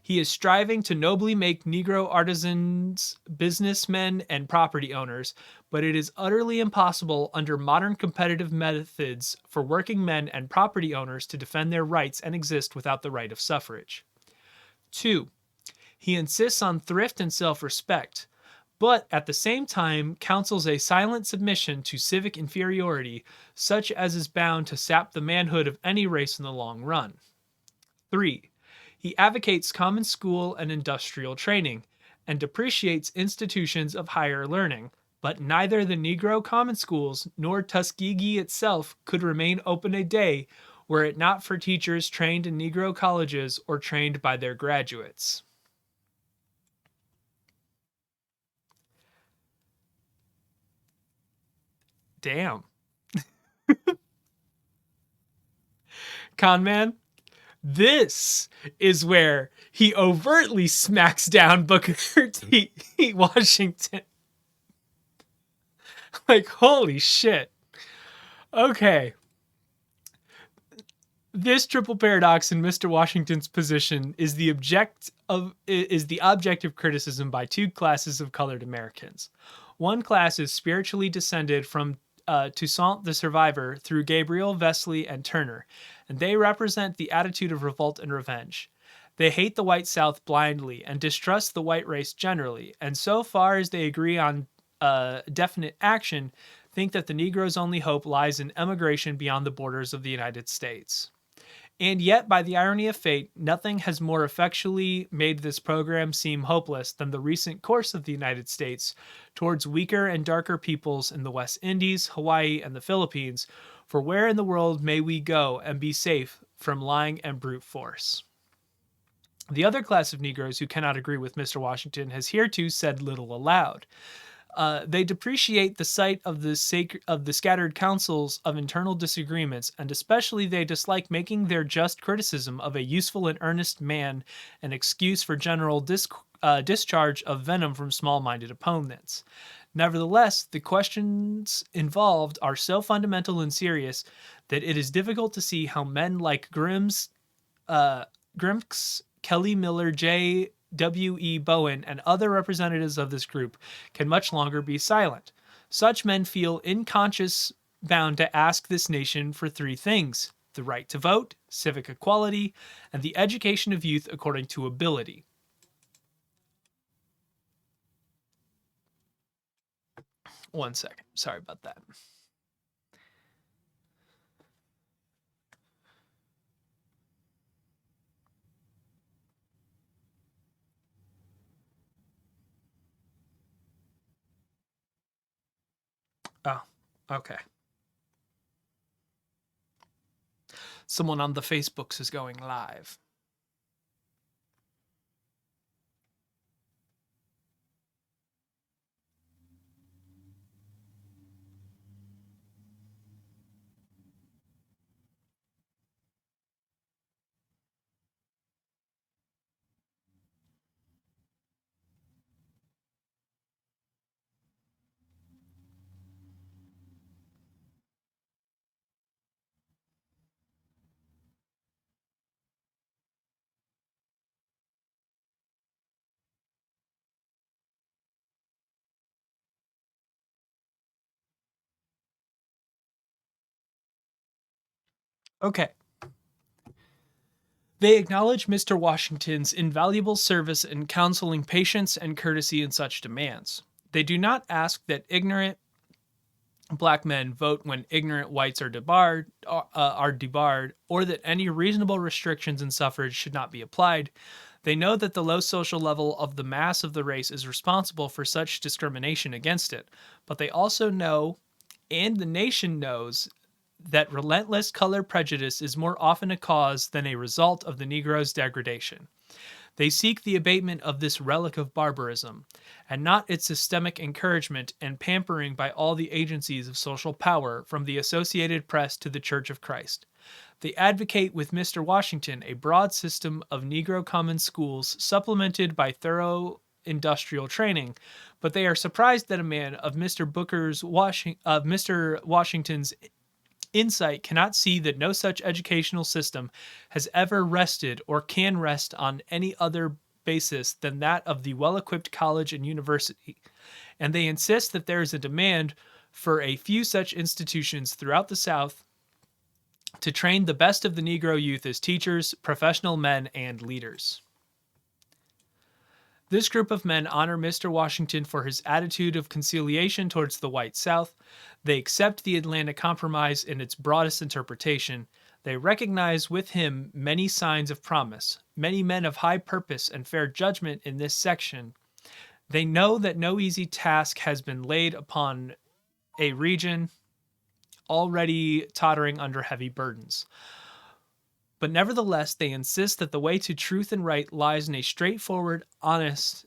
He is striving to nobly make Negro artisans, businessmen, and property owners, but it is utterly impossible under modern competitive methods for working men and property owners to defend their rights and exist without the right of suffrage. 2. He insists on thrift and self-respect, but at the same time counsels a silent submission to civic inferiority, such as is bound to sap the manhood of any race in the long run. 3. He advocates common school and industrial training, and depreciates institutions of higher learning, but neither the Negro common schools nor Tuskegee itself could remain open a day were it not for teachers trained in Negro colleges or trained by their graduates. Damn. Conman, this is where he overtly smacks down Booker T. Washington. Like, holy shit. Okay. This triple paradox in Mr. Washington's position is the object of criticism by two classes of colored Americans. One class is spiritually descended from Toussaint the Survivor through Gabriel, Wesley, and Turner, and they represent the attitude of revolt and revenge. They hate the white South blindly and distrust the white race generally, and so far as they agree on definite action, think that the Negro's only hope lies in emigration beyond the borders of the United States. And yet, by the irony of fate, nothing has more effectually made this program seem hopeless than the recent course of the United States towards weaker and darker peoples in the West Indies, Hawaii, and the Philippines, for where in the world may we go and be safe from lying and brute force? The other class of Negroes who cannot agree with Mr. Washington has hereto said little aloud. They depreciate the sight of the scattered counsels of internal disagreements, and especially they dislike making their just criticism of a useful and earnest man an excuse for general discharge of venom from small-minded opponents. Nevertheless, the questions involved are so fundamental and serious that it is difficult to see how men like Grimms, Kelly Miller, J. W.E. Bowen, and other representatives of this group can much longer be silent. Such men feel inconscious bound to ask this nation for three things: the right to vote, civic equality, and the education of youth according to ability. One second. Sorry about that. Oh, okay. Someone on the Facebooks is going live. Okay. They acknowledge Mr. Washington's invaluable service in counseling patience and courtesy in such demands. They do not ask that ignorant black men vote when ignorant whites are debarred, or that any reasonable restrictions in suffrage should not be applied. They know that the low social level of the mass of the race is responsible for such discrimination against it, but they also know, and the nation knows, that relentless color prejudice is more often a cause than a result of the Negro's degradation. They seek the abatement of this relic of barbarism, and not its systemic encouragement and pampering by all the agencies of social power, from the Associated Press to the Church of Christ. They advocate with Mr. Washington a broad system of Negro common schools supplemented by thorough industrial training, but they are surprised that a man of Mr. Washington's insight cannot see that no such educational system has ever rested or can rest on any other basis than that of the well-equipped college and university, and they insist that there is a demand for a few such institutions throughout the South to train the best of the Negro youth as teachers, professional men, and leaders. This group of men honor Mr. Washington for his attitude of conciliation towards the white South. They accept the Atlantic Compromise in its broadest interpretation. They recognize with him many signs of promise, many men of high purpose and fair judgment in this section. They know that no easy task has been laid upon a region already tottering under heavy burdens. But nevertheless, they insist that the way to truth and right lies in straightforward honesty,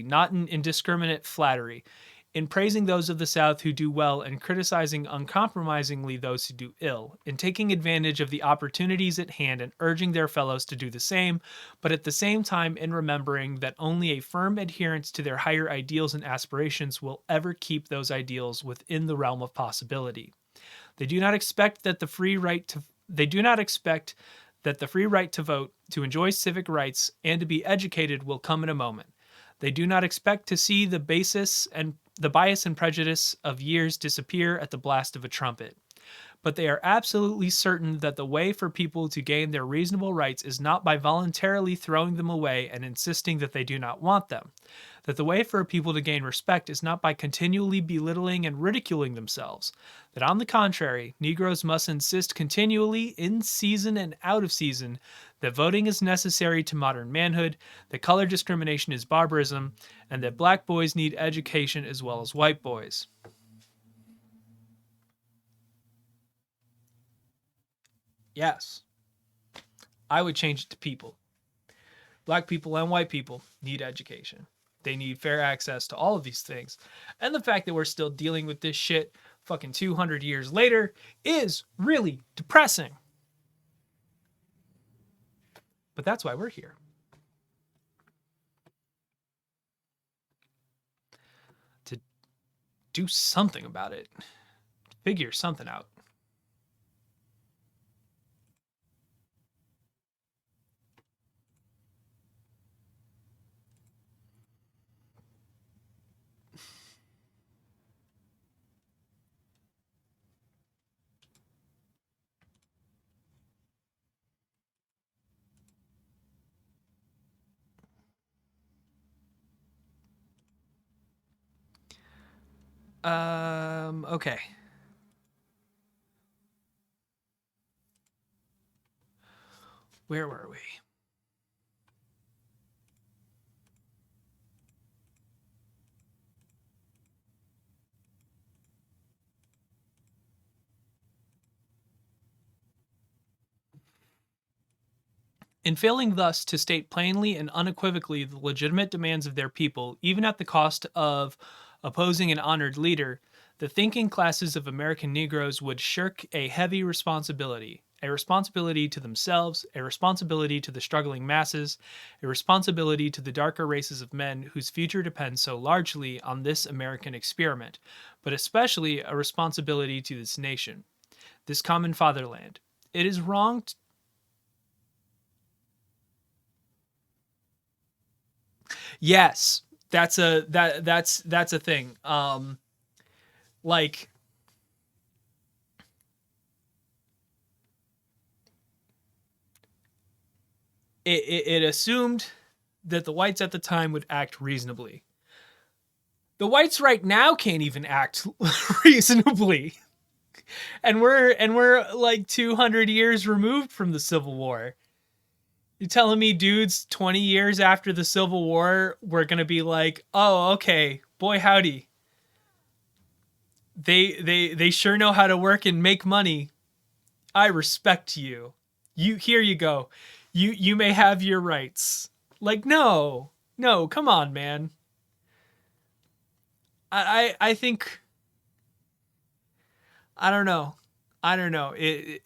not in indiscriminate flattery, in praising those of the South who do well and criticizing uncompromisingly those who do ill, in taking advantage of the opportunities at hand and urging their fellows to do the same, but at the same time in remembering that only a firm adherence to their higher ideals and aspirations will ever keep those ideals within the realm of possibility. They do not expect that the free right to vote, to enjoy civic rights, and to be educated will come in a moment. They do not expect to see the bias and prejudice of years disappear at the blast of a trumpet. But they are absolutely certain that the way for people to gain their reasonable rights is not by voluntarily throwing them away and insisting that they do not want them. That the way for a people to gain respect is not by continually belittling and ridiculing themselves. That on the contrary, Negroes must insist continually, in season and out of season, that voting is necessary to modern manhood, that color discrimination is barbarism, and that black boys need education as well as white boys. Yes, I would change it to people. Black people and white people need education. They need fair access to all of these things. And the fact that we're still dealing with this shit fucking 200 years later is really depressing. But that's why we're here. To do something about it. Figure something out. Okay. Where were we? In failing thus to state plainly and unequivocally the legitimate demands of their people, even at the cost of opposing an honored leader, the thinking classes of American Negroes would shirk a heavy responsibility, a responsibility to themselves, a responsibility to the struggling masses, a responsibility to the darker races of men whose future depends so largely on this American experiment, but especially a responsibility to this nation, this common fatherland. It is wrong Yes, that's a thing. Like it assumed that the whites at the time would act reasonably. The whites right now can't even act reasonably. And we're like 200 years removed from the Civil War. You telling me dudes 20 years after the Civil War we're going to be like, "Oh, okay. Boy howdy. They sure know how to work and make money. I respect you. You here you go. You may have your rights." Like, no. No, come on, man. I think I don't know. I don't know. It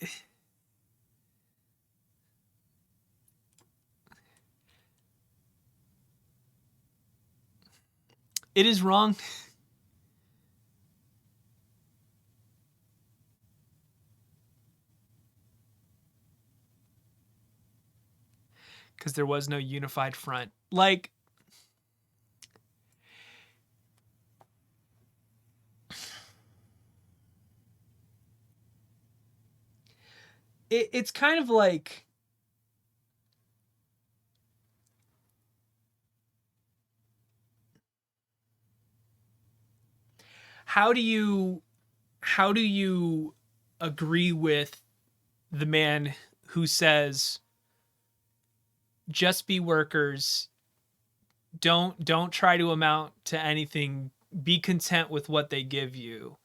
is wrong because there was no unified front. Like, it's kind of like, how do you how do you agree with the man who says just be workers, don't try to amount to anything, be content with what they give you,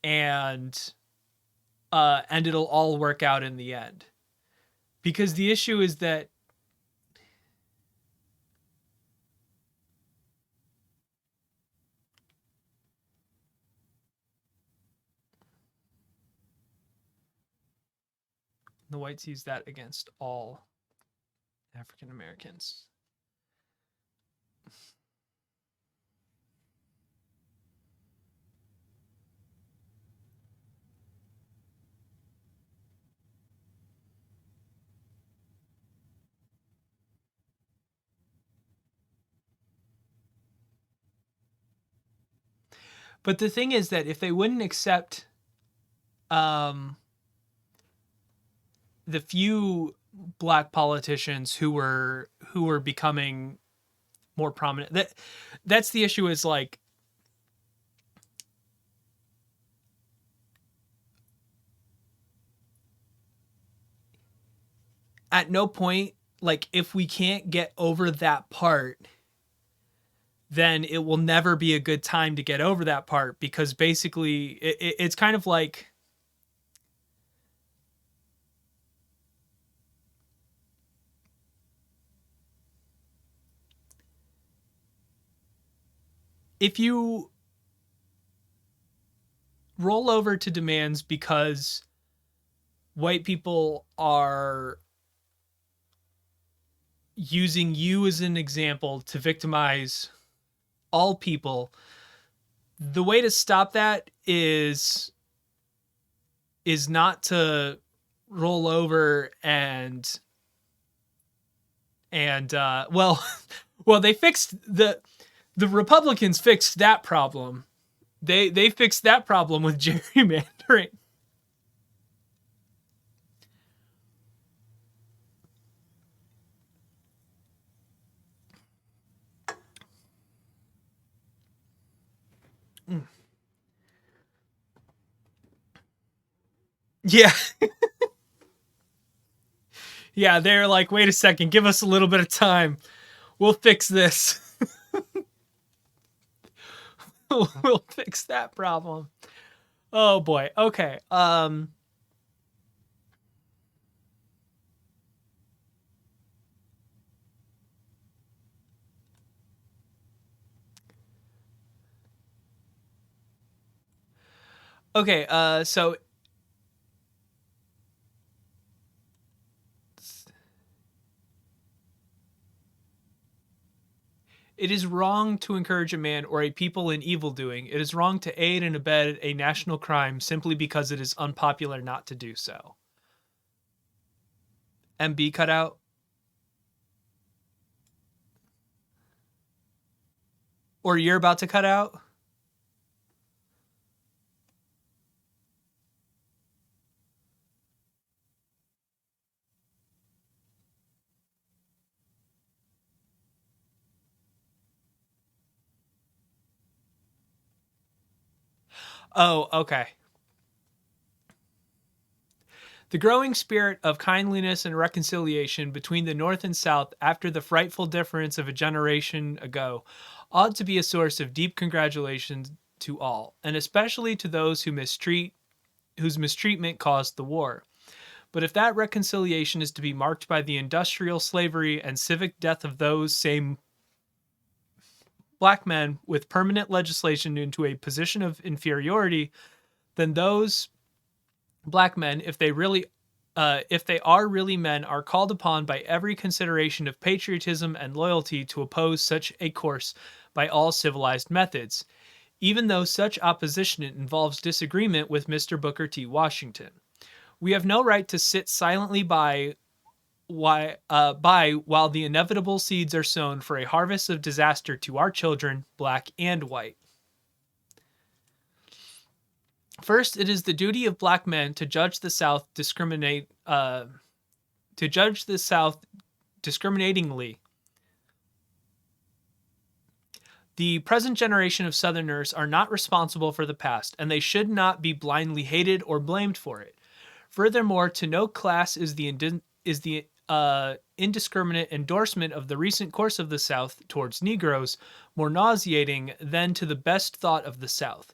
and it'll all work out in the end. Because the issue is that the whites use that against all African Americans. But the thing is that if they wouldn't accept um, the few black politicians who were becoming more prominent, that's the issue. Is like, at no point, like, if we can't get over that part, then it will never be a good time to get over that part, because basically it's kind of like, if you roll over to demands because white people are using you as an example to victimize all people, the way to stop that is not to roll over and well well, they fixed the Republicans fixed that problem. They fixed that problem with gerrymandering. Yeah. Yeah, they're like, wait a second, give us a little bit of time. We'll fix this. We'll fix that problem. Oh boy. Okay. Okay, so it is wrong to encourage a man or a people in evil doing. It is wrong to aid and abet a national crime simply because it is unpopular not to do so. MB cut out. Or you're about to cut out. Oh, okay. The growing spirit of kindliness and reconciliation between the North and South after the frightful difference of a generation ago ought to be a source of deep congratulation to all, and especially to those whose mistreatment caused the war. But if that reconciliation is to be marked by the industrial slavery and civic death of those same black men with permanent legislation into a position of inferiority, then those black men, if they are really men, are called upon by every consideration of patriotism and loyalty to oppose such a course by all civilized methods, even though such opposition involves disagreement with Mr. Booker T. Washington. We have no right to sit silently by while the inevitable seeds are sown for a harvest of disaster to our children, black and white. First, it is the duty of black men to judge the South discriminatingly. The present generation of Southerners are not responsible for the past, and they should not be blindly hated or blamed for it. Furthermore, to no class is the indiscriminate endorsement of the recent course of the South towards Negroes more nauseating than to the best thought of the South.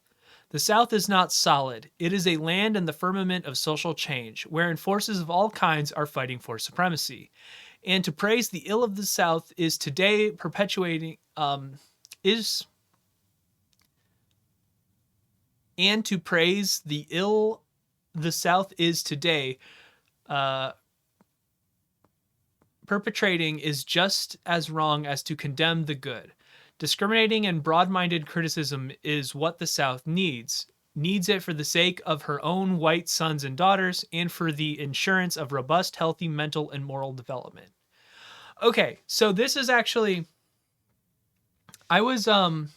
The South is not solid. It is a land in the firmament of social change, wherein forces of all kinds are fighting for supremacy. And to praise the ill of the South is today perpetuating is and to praise the ill the South is today perpetrating is just as wrong as to condemn the good. Discriminating and broad-minded criticism is what the South needs it for the sake of her own white sons and daughters and for the insurance of robust, healthy mental and moral development. Okay, so this is actually I was on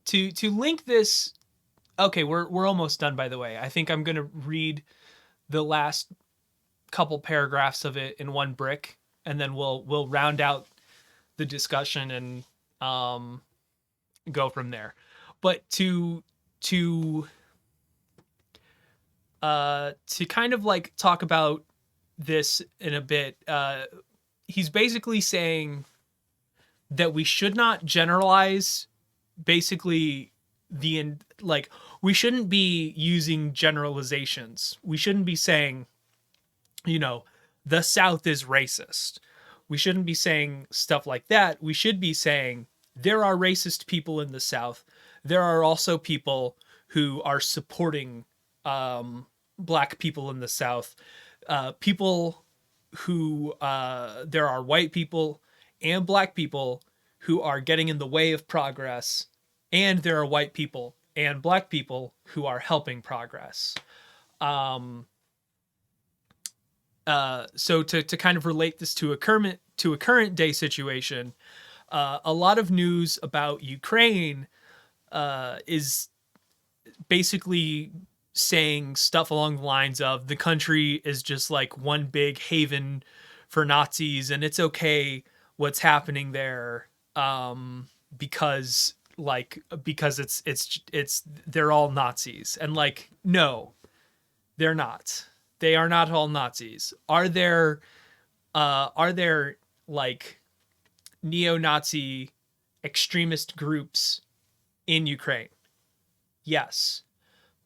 to link this. Okay, we're almost done, by the way. I think I'm going to read the last couple paragraphs of it in one brick, and then we'll round out the discussion and go from there. But to kind of like talk about this in a bit, he's basically saying that we should not generalize basically we shouldn't be using generalizations. We shouldn't be saying, the South is racist. We shouldn't be saying stuff like that. We should be saying there are racist people in the South. There are also people who are supporting black people in the South. People who there are white people and black people who are getting in the way of progress, and there are white people and black people who are helping progress. So to kind of relate this to a current day situation, a lot of news about Ukraine is basically saying stuff along the lines of the country is just like one big haven for Nazis, and it's okay what's happening there because it's they're all Nazis, and like, no, they're not. They are not all Nazis. Are there like neo-Nazi extremist groups in Ukraine? Yes.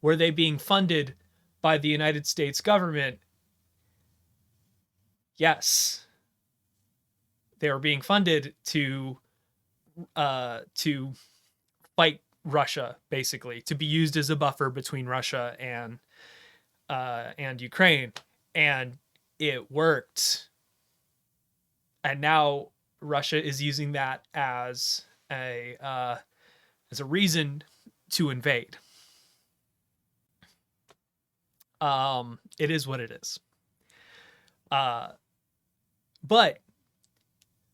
Were they being funded by the United States government? Yes. They were being funded to fight Russia, basically, to be used as a buffer between Russia and Ukraine, and it worked. And now Russia is using that as a reason to invade. It is what it is. But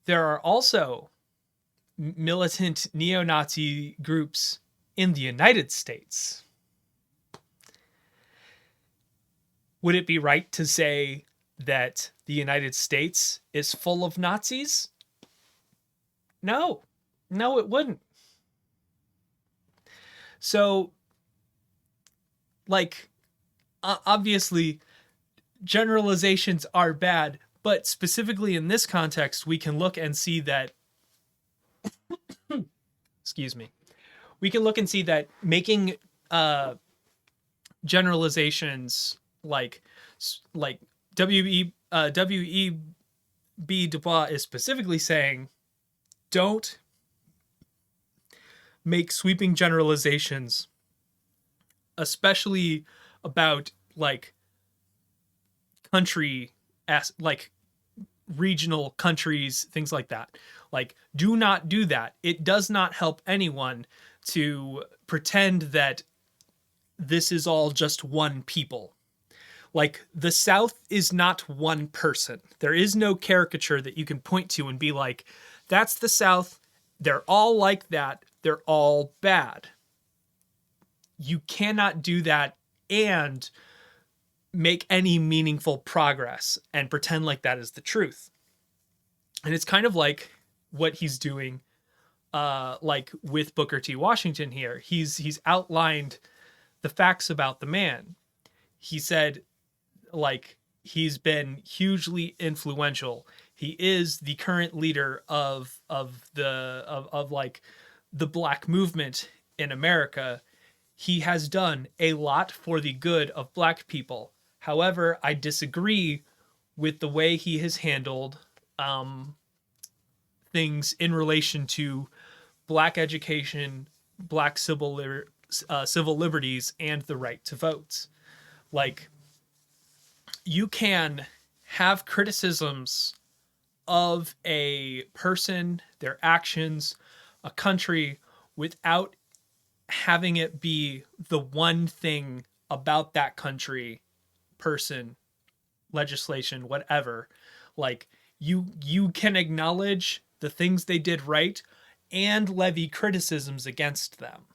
there are also militant neo-Nazi groups in the United States. Would it be right to say that the United States is full of Nazis? No, it wouldn't. So, like, obviously, generalizations are bad, but specifically in this context, we can look and see that, excuse me, we can look and see that making uh, generalizations like W.E.B. Du Bois is specifically saying, don't make sweeping generalizations, especially about like country as like regional countries, things like that. Like, do not do that. It does not help anyone to pretend that this is all just one people. Like, the South is not one person. There is no caricature that you can point to and be like, that's the South. They're all like that. They're all bad. You cannot do that and make any meaningful progress and pretend like that is the truth. And it's kind of like what he's doing like with Booker T. Washington here. He's outlined the facts about the man. He said, like, he's been hugely influential. He is the current leader of like the black movement in America. He has done a lot for the good of black people. However, I disagree with the way he has handled things in relation to black education, black civil liberties, and the right to vote. Like, you can have criticisms of a person, their actions, a country, without having it be the one thing about that country, person, legislation, whatever. Like, you can acknowledge the things they did right and levy criticisms against them.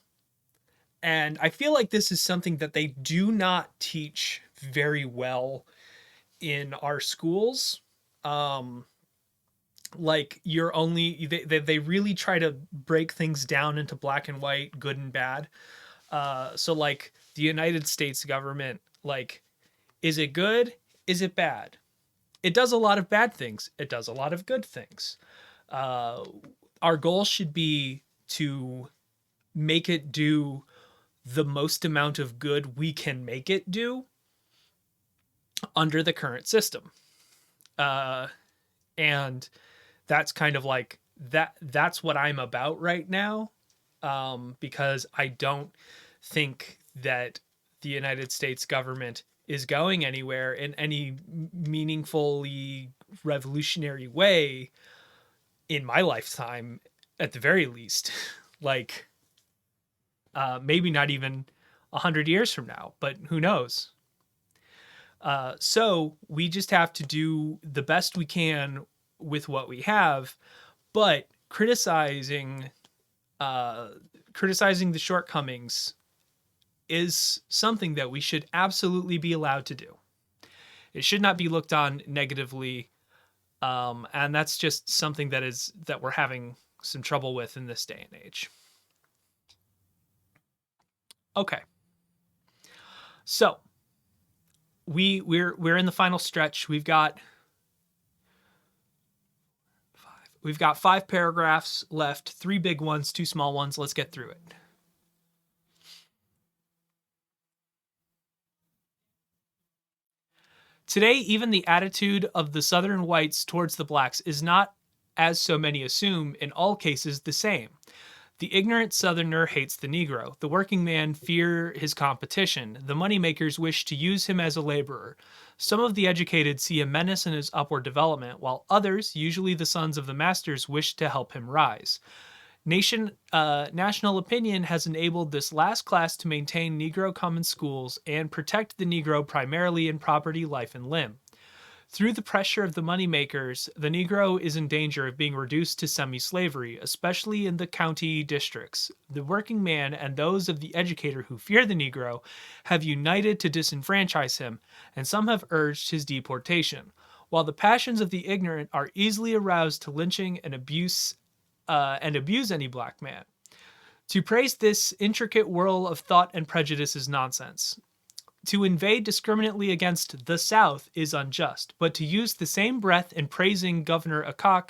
And I feel like this is something that they do not teach very well in our schools. Like, you're only they really try to break things down into black and white, good and bad. So like the United States government, like, is it good? Is it bad? It does a lot of bad things. It does a lot of good things. Our goal should be to make it do the most amount of good we can make it do under the current system. And that's kind of like that's what I'm about right now. Because I don't think that the United States government is going anywhere in any meaningfully revolutionary way in my lifetime, at the very least. Like, maybe not even 100 years from now, but who knows? So we just have to do the best we can with what we have, but criticizing the shortcomings is something that we should absolutely be allowed to do. It should not be looked on negatively, and that's just something that we're having some trouble with in this day and age. Okay, so we're in the final stretch. We've got 5 paragraphs left, 3 big ones, 2 small ones. Let's get through it. Today, even the attitude of the Southern whites towards the blacks is not, as so many assume, in all cases the same. The ignorant Southerner hates the Negro. The working man fear his competition. The moneymakers wish to use him as a laborer. Some of the educated see a menace in his upward development, while others, usually the sons of the masters, wish to help him rise. National opinion has enabled this last class to maintain Negro common schools and protect the Negro primarily in property, life, and limb. Through the pressure of the moneymakers, the Negro is in danger of being reduced to semi-slavery, especially in the county districts. The working man and those of the educator who fear the Negro have united to disenfranchise him, and some have urged his deportation. While the passions of the ignorant are easily aroused to lynching and abuse any black man, To praise this intricate whirl of thought and prejudice is nonsense. To invade discriminately against the South is unjust, but to use the same breath in praising Governor Acock,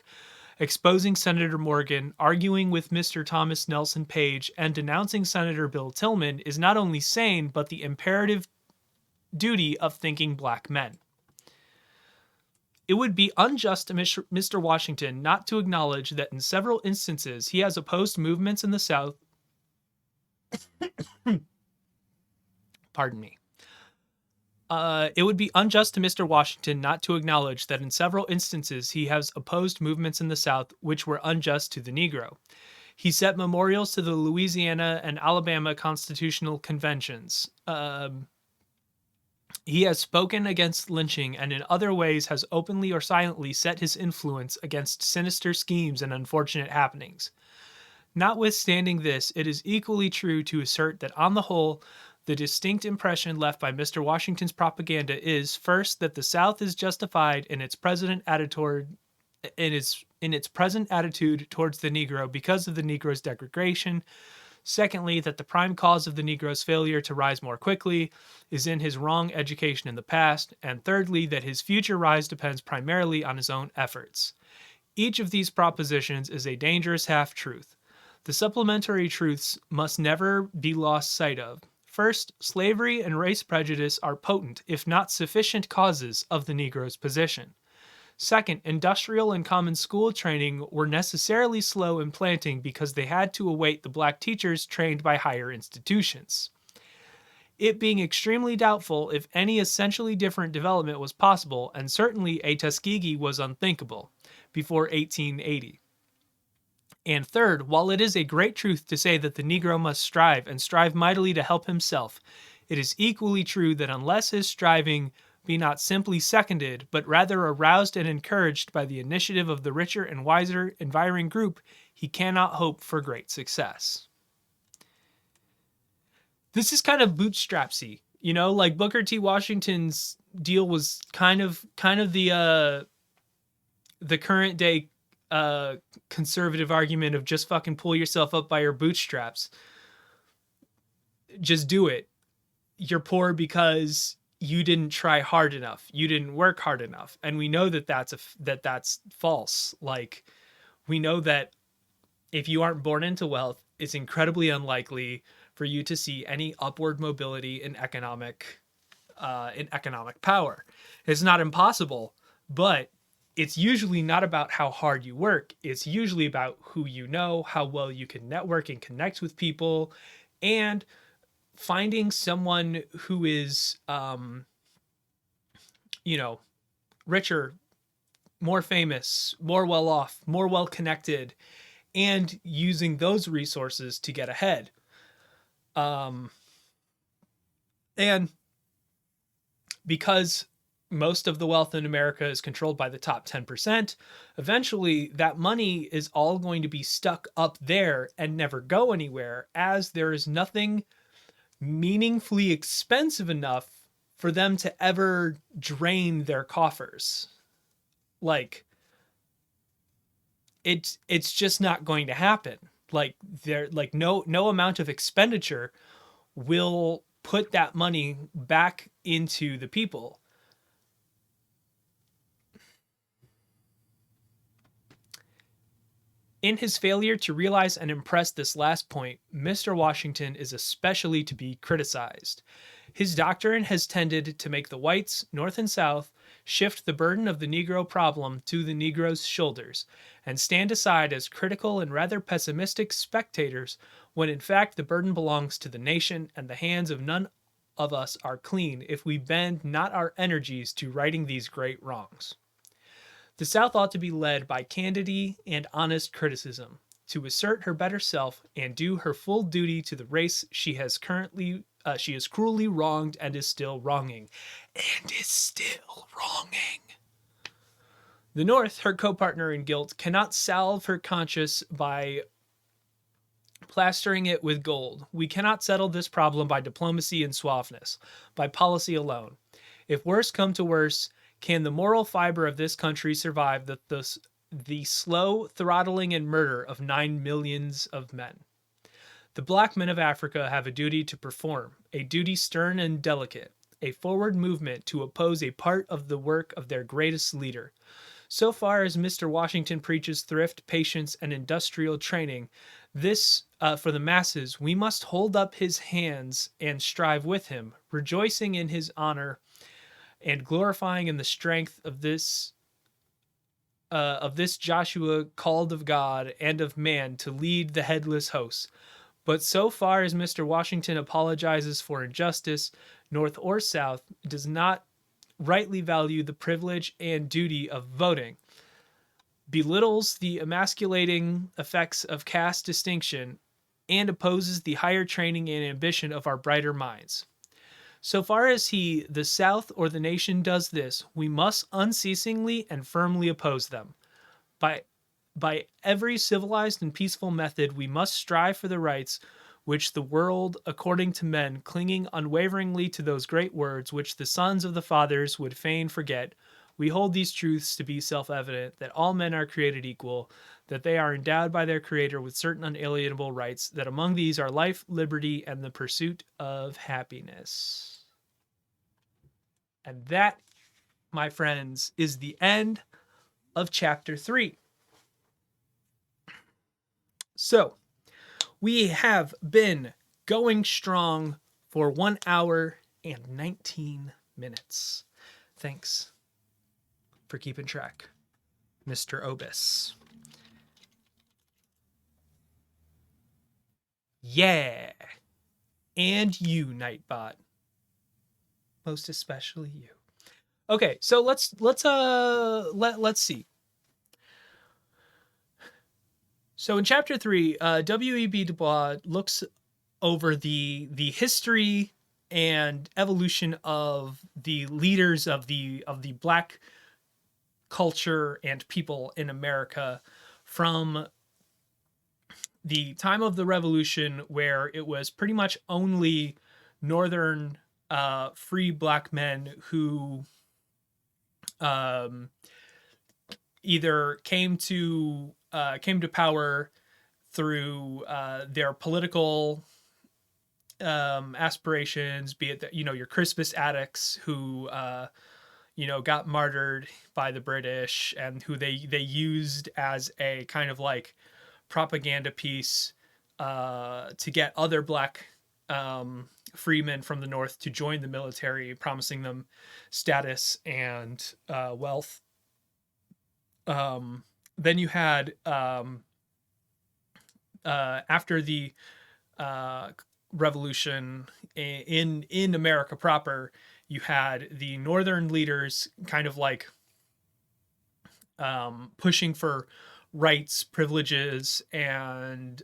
exposing Senator Morgan, arguing with Mr. Thomas Nelson Page, and denouncing Senator Bill Tillman is not only sane, but the imperative duty of thinking black men. It would be unjust to Mr. Washington not to acknowledge that in several instances he has opposed movements in the South. Pardon me. It would be unjust to Mr. Washington not to acknowledge that in several instances he has opposed movements in the South which were unjust to the Negro. He set memorials to the Louisiana and Alabama constitutional conventions. He has spoken against lynching and in other ways has openly or silently set his influence against sinister schemes and unfortunate happenings. Notwithstanding this, it is equally true to assert that on the whole, the distinct impression left by Mr. Washington's propaganda is, first, that the South is justified in its present attitude towards the Negro because of the Negro's degradation. Secondly, that the prime cause of the Negro's failure to rise more quickly is in his wrong education in the past. And thirdly, that his future rise depends primarily on his own efforts. Each of these propositions is a dangerous half-truth. The supplementary truths must never be lost sight of. First, slavery and race prejudice are potent, if not sufficient, causes of the Negro's position. Second, industrial and common school training were necessarily slow in planting because they had to await the black teachers trained by higher institutions. It being extremely doubtful if any essentially different development was possible, and certainly a Tuskegee was unthinkable, before 1880. And third, while it is a great truth to say that the Negro must strive, and strive mightily to help himself, it is equally true that unless his striving be not simply seconded, but rather aroused and encouraged by the initiative of the richer and wiser environing group, he cannot hope for great success. This is kind of bootstrapsy, you know, like Booker T. Washington's deal was kind of the current day conservative argument of just fucking pull yourself up by your bootstraps. Just do it. You're poor because you didn't try hard enough. You didn't work hard enough. And we know that that's false. Like, we know that if you aren't born into wealth, it's incredibly unlikely for you to see any upward mobility in economic power. It's not impossible, but it's usually not about how hard you work. It's usually about who you know, how well you can network and connect with people, and finding someone who is, richer, more famous, more well off, more well connected, and using those resources to get ahead. And because most of the wealth in America is controlled by the top 10%, eventually that money is all going to be stuck up there and never go anywhere, as there is nothing meaningfully expensive enough for them to ever drain their coffers. Like, it's just not going to happen. Like, no amount of expenditure will put that money back into the people. In his failure to realize and impress this last point, Mr. Washington is especially to be criticized. His doctrine has tended to make the whites, North and South, shift the burden of the Negro problem to the Negro's shoulders, and stand aside as critical and rather pessimistic spectators, when in fact the burden belongs to the nation, and the hands of none of us are clean if we bend not our energies to righting these great wrongs. The South ought to be led by candidity and honest criticism, to assert her better self and do her full duty to the race she has cruelly wronged and is still wronging. The North, her co-partner in guilt, cannot salve her conscience by plastering it with gold. We cannot settle this problem by diplomacy and suaveness, by policy alone. If worse come to worse, can the moral fiber of this country survive the slow throttling and murder of 9 millions of men? The black men of Africa have a duty to perform, a duty stern and delicate, a forward movement to oppose a part of the work of their greatest leader. So far as Mr. Washington preaches thrift, patience, and industrial training, this for the masses, we must hold up his hands and strive with him, rejoicing in his honor and glorifying in the strength of this Joshua called of God and of man to lead the headless hosts. But so far as Mr. Washington apologizes for injustice, North or South, does not rightly value the privilege and duty of voting, belittles the emasculating effects of caste distinction, and opposes the higher training and ambition of our brighter minds. So far as he, the South, or the nation does this, we must unceasingly and firmly oppose them. By every civilized and peaceful method, we must strive for the rights which the world, according to men, clinging unwaveringly to those great words which the sons of the fathers would fain forget, we hold these truths to be self-evident, that all men are created equal, that they are endowed by their Creator with certain unalienable rights, that among these are life, liberty, and the pursuit of happiness. And that, my friends, is the end of chapter 3. So, we have been going strong for 1 hour and 19 minutes. Thanks for keeping track, Mr. Obis. Yeah. And you, Nightbot. Most especially you. Okay, so let's see. So in chapter 3, W.E.B. Du Bois looks over the history and evolution of the leaders of the black culture and people in America from the time of the Revolution, where it was pretty much only northern free black men who either came to power through their political aspirations, be it that, your Crispus Attucks who got martyred by the British, and who they used as a kind of like propaganda piece to get other black freemen from the North to join the military, promising them status and wealth. Then you had after the Revolution in America proper, you had the northern leaders kind of like pushing for rights, privileges, and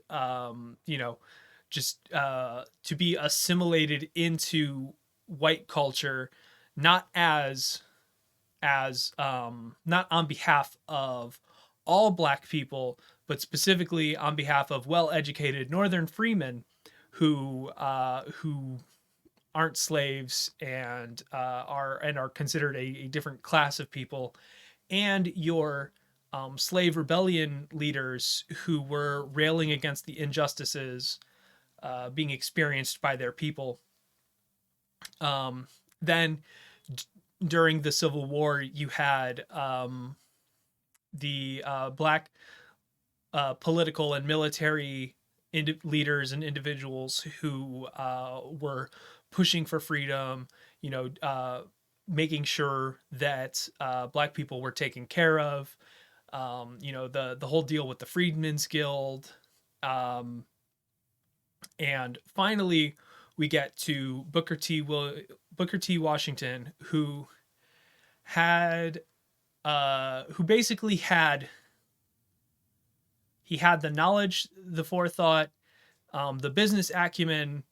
just to be assimilated into white culture, not not on behalf of all black people, but specifically on behalf of well-educated northern freemen who aren't slaves and are considered a different class of people, and your slave rebellion leaders who were railing against the injustices being experienced by their people. Then during the Civil War, you had the black political and military leaders and individuals who were pushing for freedom, making sure that black people were taken care of. The whole deal with the Freedmen's Guild. And finally, we get to Booker T. Washington, who basically had the knowledge, the forethought, the business acumen,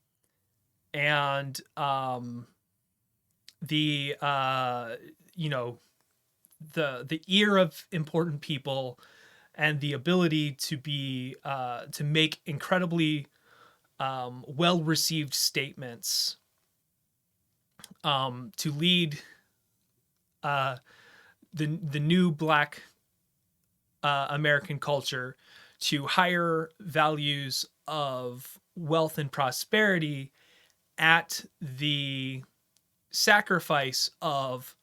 and the ear of important people, and the ability to make incredibly well-received statements, to lead the new black American culture to higher values of wealth and prosperity at the sacrifice of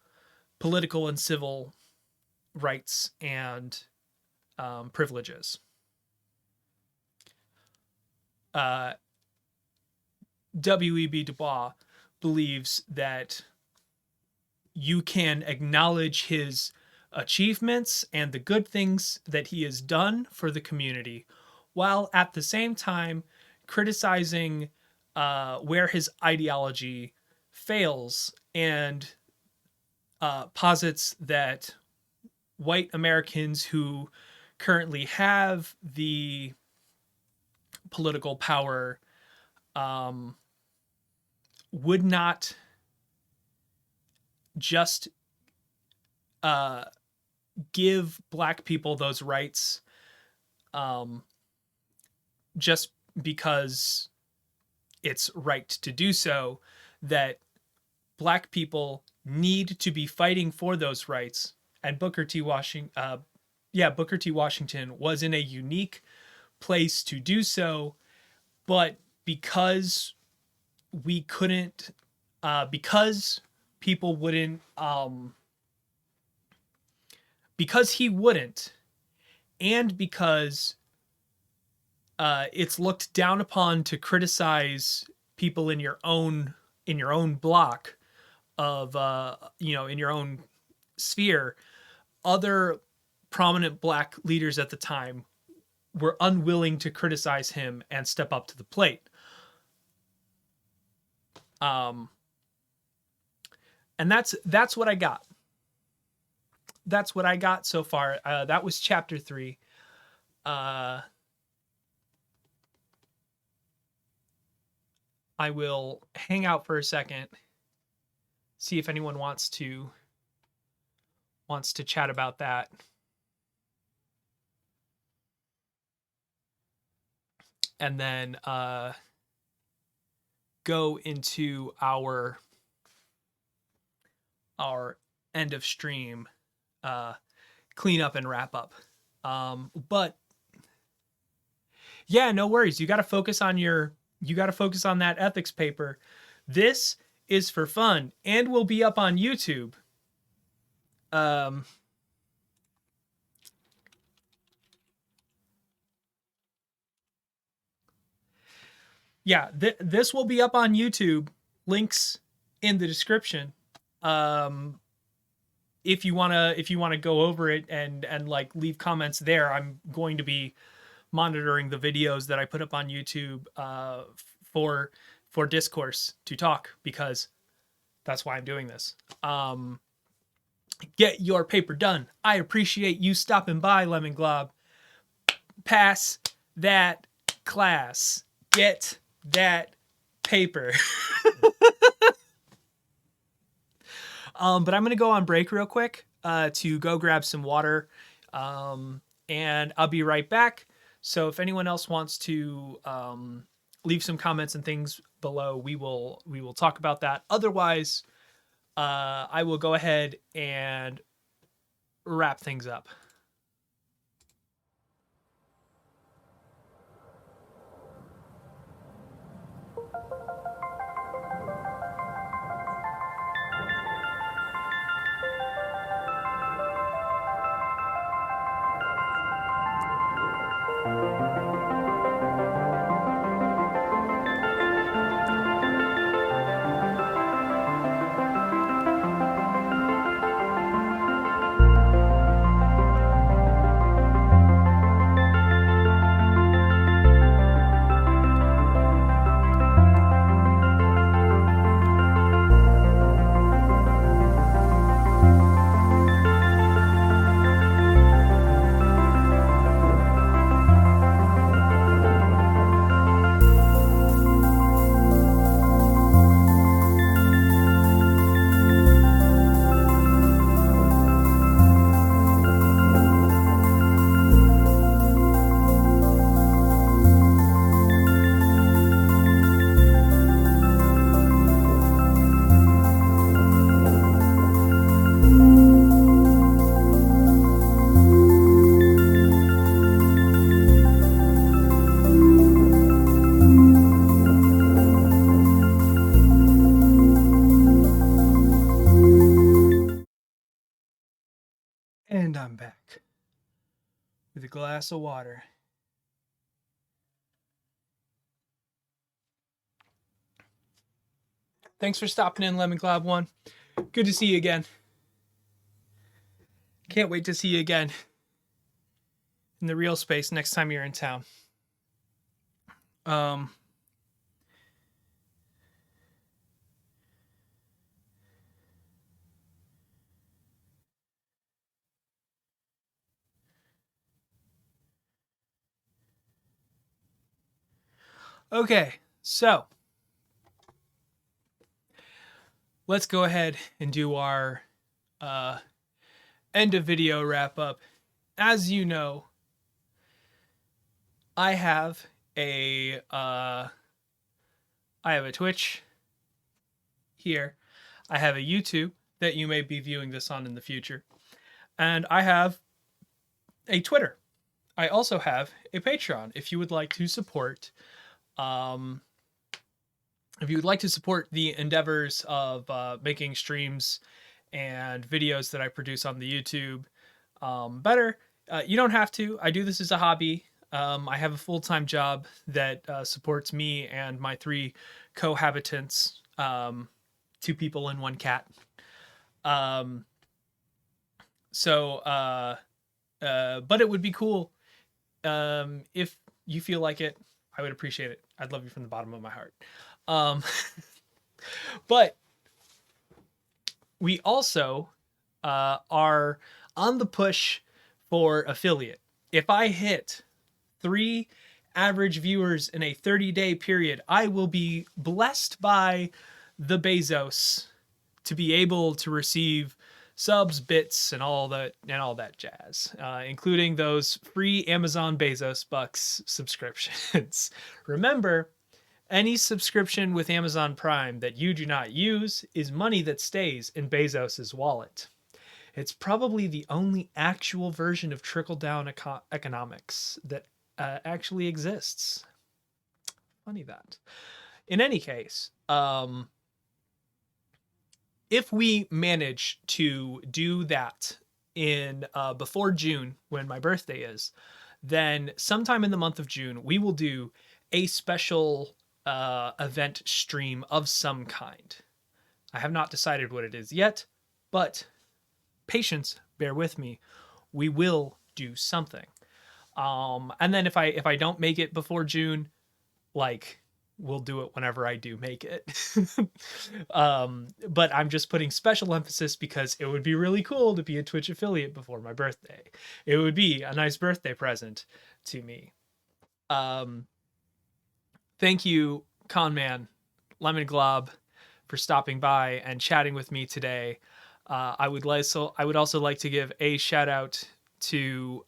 political and civil rights and privileges. W.E.B. Du Bois believes that you can acknowledge his achievements and the good things that he has done for the community, while at the same time criticizing where his ideology fails, and posits that white Americans who currently have the political power would not just give black people those rights just because it's right to do so, that black people need to be fighting for those rights. And Booker T. Washington was in a unique place to do so, but because we couldn't, because people wouldn't, because he wouldn't, and because it's looked down upon to criticize people in your own block of in your own sphere, other prominent black leaders at the time were unwilling to criticize him and step up to the plate. And that's what I got. That's what I got so far. That was chapter 3. I will hang out for a second, see if anyone wants to chat about that. And then go into our end of stream clean up and wrap up. But yeah, no worries. You got to focus on that ethics paper. This is for fun and will be up on YouTube. Yeah, this will be up on YouTube. Links in the description. If you wanna go over it and like leave comments there, I'm going to be monitoring the videos that I put up on YouTube for discourse to talk, because that's why I'm doing this. Get your paper done. I appreciate you stopping by, Lemon Glob. Pass that class. Get that paper. But I'm going to go on break real quick to go grab some water. And I'll be right back. So if anyone else wants to leave some comments and things below, we will talk about that. Otherwise, I will go ahead and wrap things up. with a glass of water. Thanks for stopping in, Lemon Cloud 1. Good to see you again. Can't wait to see you again in the real space next time you're in town. Okay, so let's go ahead and do our end of video wrap up. As you know, I have a Twitch here. I have a YouTube that you may be viewing this on in the future, and I have a Twitter. I also have a Patreon. If you would like to support, the endeavors of making streams and videos that I produce on the YouTube better, you don't have to. I do this as a hobby. I have a full-time job that supports me and my 3 cohabitants, 2 people and 1 cat. But it would be cool if you feel like it. I would appreciate it. I'd love you from the bottom of my heart. But we also are on the push for affiliate. If I hit 3 average viewers in a 30-day period, I will be blessed by the Bezos to be able to receive subs, bits, and all that jazz, including those free Amazon Bezos bucks subscriptions. Remember, any subscription with Amazon Prime that you do not use is money that stays in Bezos's wallet. It's probably the only actual version of trickle-down economics that actually exists. Funny that. In any case, if we manage to do that in before June, when my birthday is, then sometime in the month of June, we will do a special event stream of some kind. I have not decided what it is yet, but patience, bear with me. We will do something. And then if I don't make it before June, like, we'll do it whenever I do make it. But I'm just putting special emphasis because it would be really cool to be a Twitch affiliate before my birthday. It would be a nice birthday present to me. Thank you, Conman, Lemon Glob, for stopping by and chatting with me today. I would also like to give a shout out to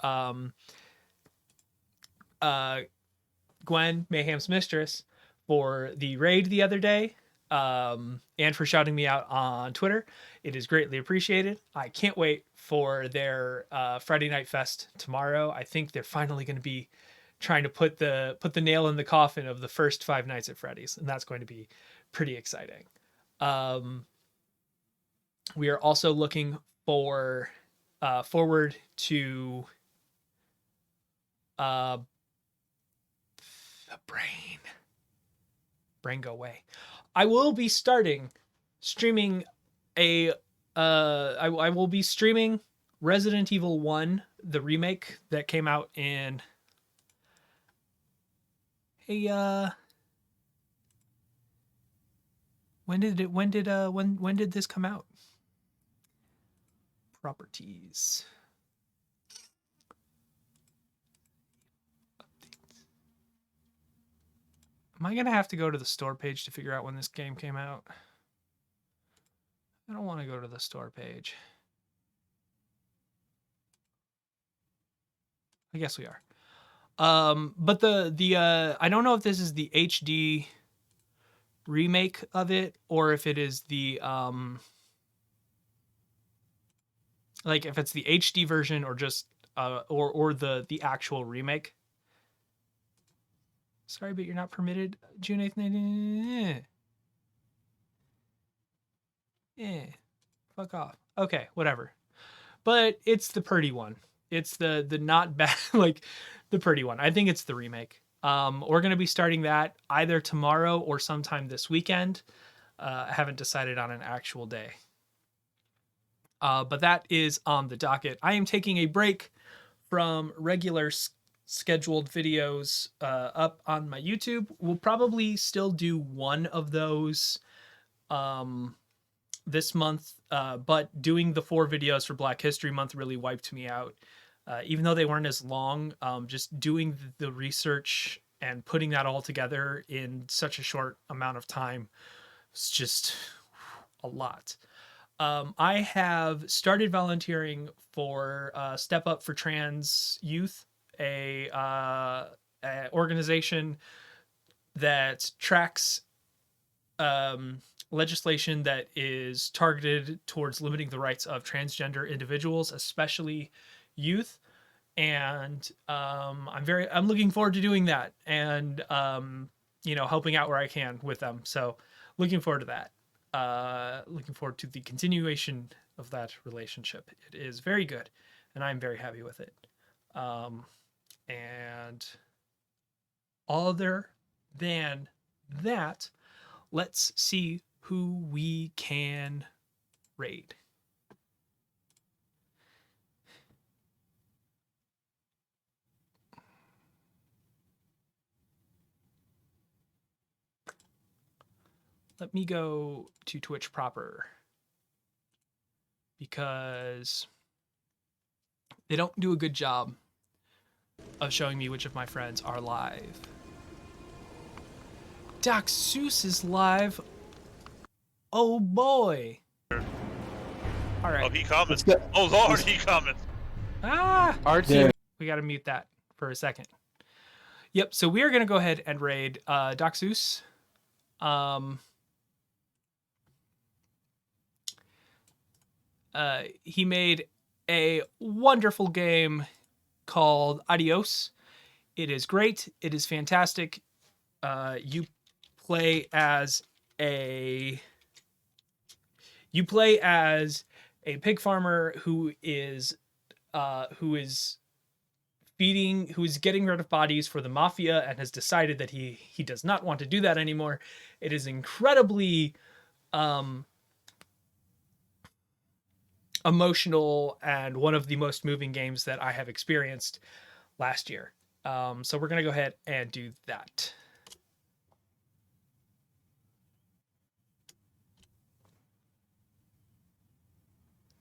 Gwen, Mayhem's mistress, for the raid the other day, and for shouting me out on Twitter. It is greatly appreciated. I can't wait for their Friday Night Fest tomorrow. I think they're finally going to be trying to put the nail in the coffin of the first 5 Nights at Freddy's, and that's going to be pretty exciting. We are also looking forward to the brain go away. I will be starting streaming I will be streaming Resident Evil 1, the remake that came out in when did this come out? Properties. Am I gonna have to go to the store page to figure out when this game came out? I don't want to go to the store page. I guess we are. But the I don't know if this is the HD remake of it or if it is the like if it's the HD version or just or the actual remake. Sorry, but you're not permitted. June 8th. Fuck off. Okay, whatever. But it's the pretty one. It's the not bad, like the pretty one. I think it's the remake. We're gonna be starting that either tomorrow or sometime this weekend. I haven't decided on an actual day. But that is on the docket. I am taking a break from regular scheduled videos up on my YouTube. We'll probably still do one of those this month, but doing the 4 videos for Black History Month really wiped me out. Even though they weren't as long, just doing the research and putting that all together in such a short amount of time was just a lot. I have started volunteering for Step Up for Trans Youth, a organization that tracks legislation that is targeted towards limiting the rights of transgender individuals, especially youth. And I'm looking forward to doing that, and helping out where I can with them. So looking forward to that. Looking forward to the continuation of that relationship. It is very good, and I'm very happy with it. And other than that, let's see who we can raid. Let me go to Twitch proper, because they don't do a good job of showing me which of my friends are live. Doc Seuss is live. Oh boy. All right. Oh, he comments. Oh Lord, he comments. RT. We got to mute that for a second. Yep. So we are going to go ahead and raid Doc Seuss. He made a wonderful game called Adios. It is great. It is fantastic. You play as a pig farmer who is getting rid of bodies for the mafia and has decided that he does not want to do that anymore. It is incredibly emotional and one of the most moving games that I have experienced last year. So we're gonna go ahead and do that.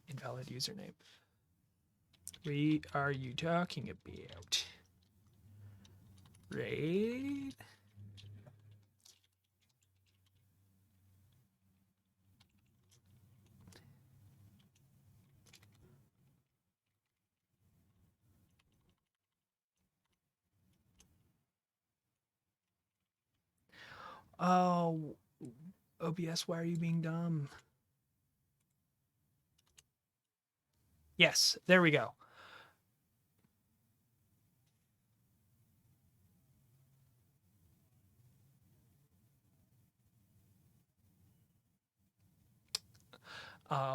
Invalid username. What are you talking about? Raid? Oh, OBS, why are you being dumb? Yes, there we go.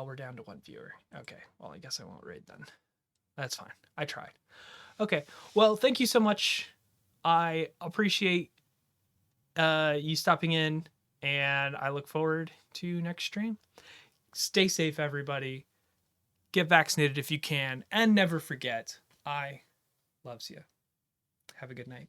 We're down to 1 viewer. Okay, well, I guess I won't raid then. That's fine. I tried. Okay, well, thank you so much. I appreciate you stopping in, and I look forward to next stream. Stay safe, everybody. Get vaccinated if you can, and never forget, I loves you. Have a good night.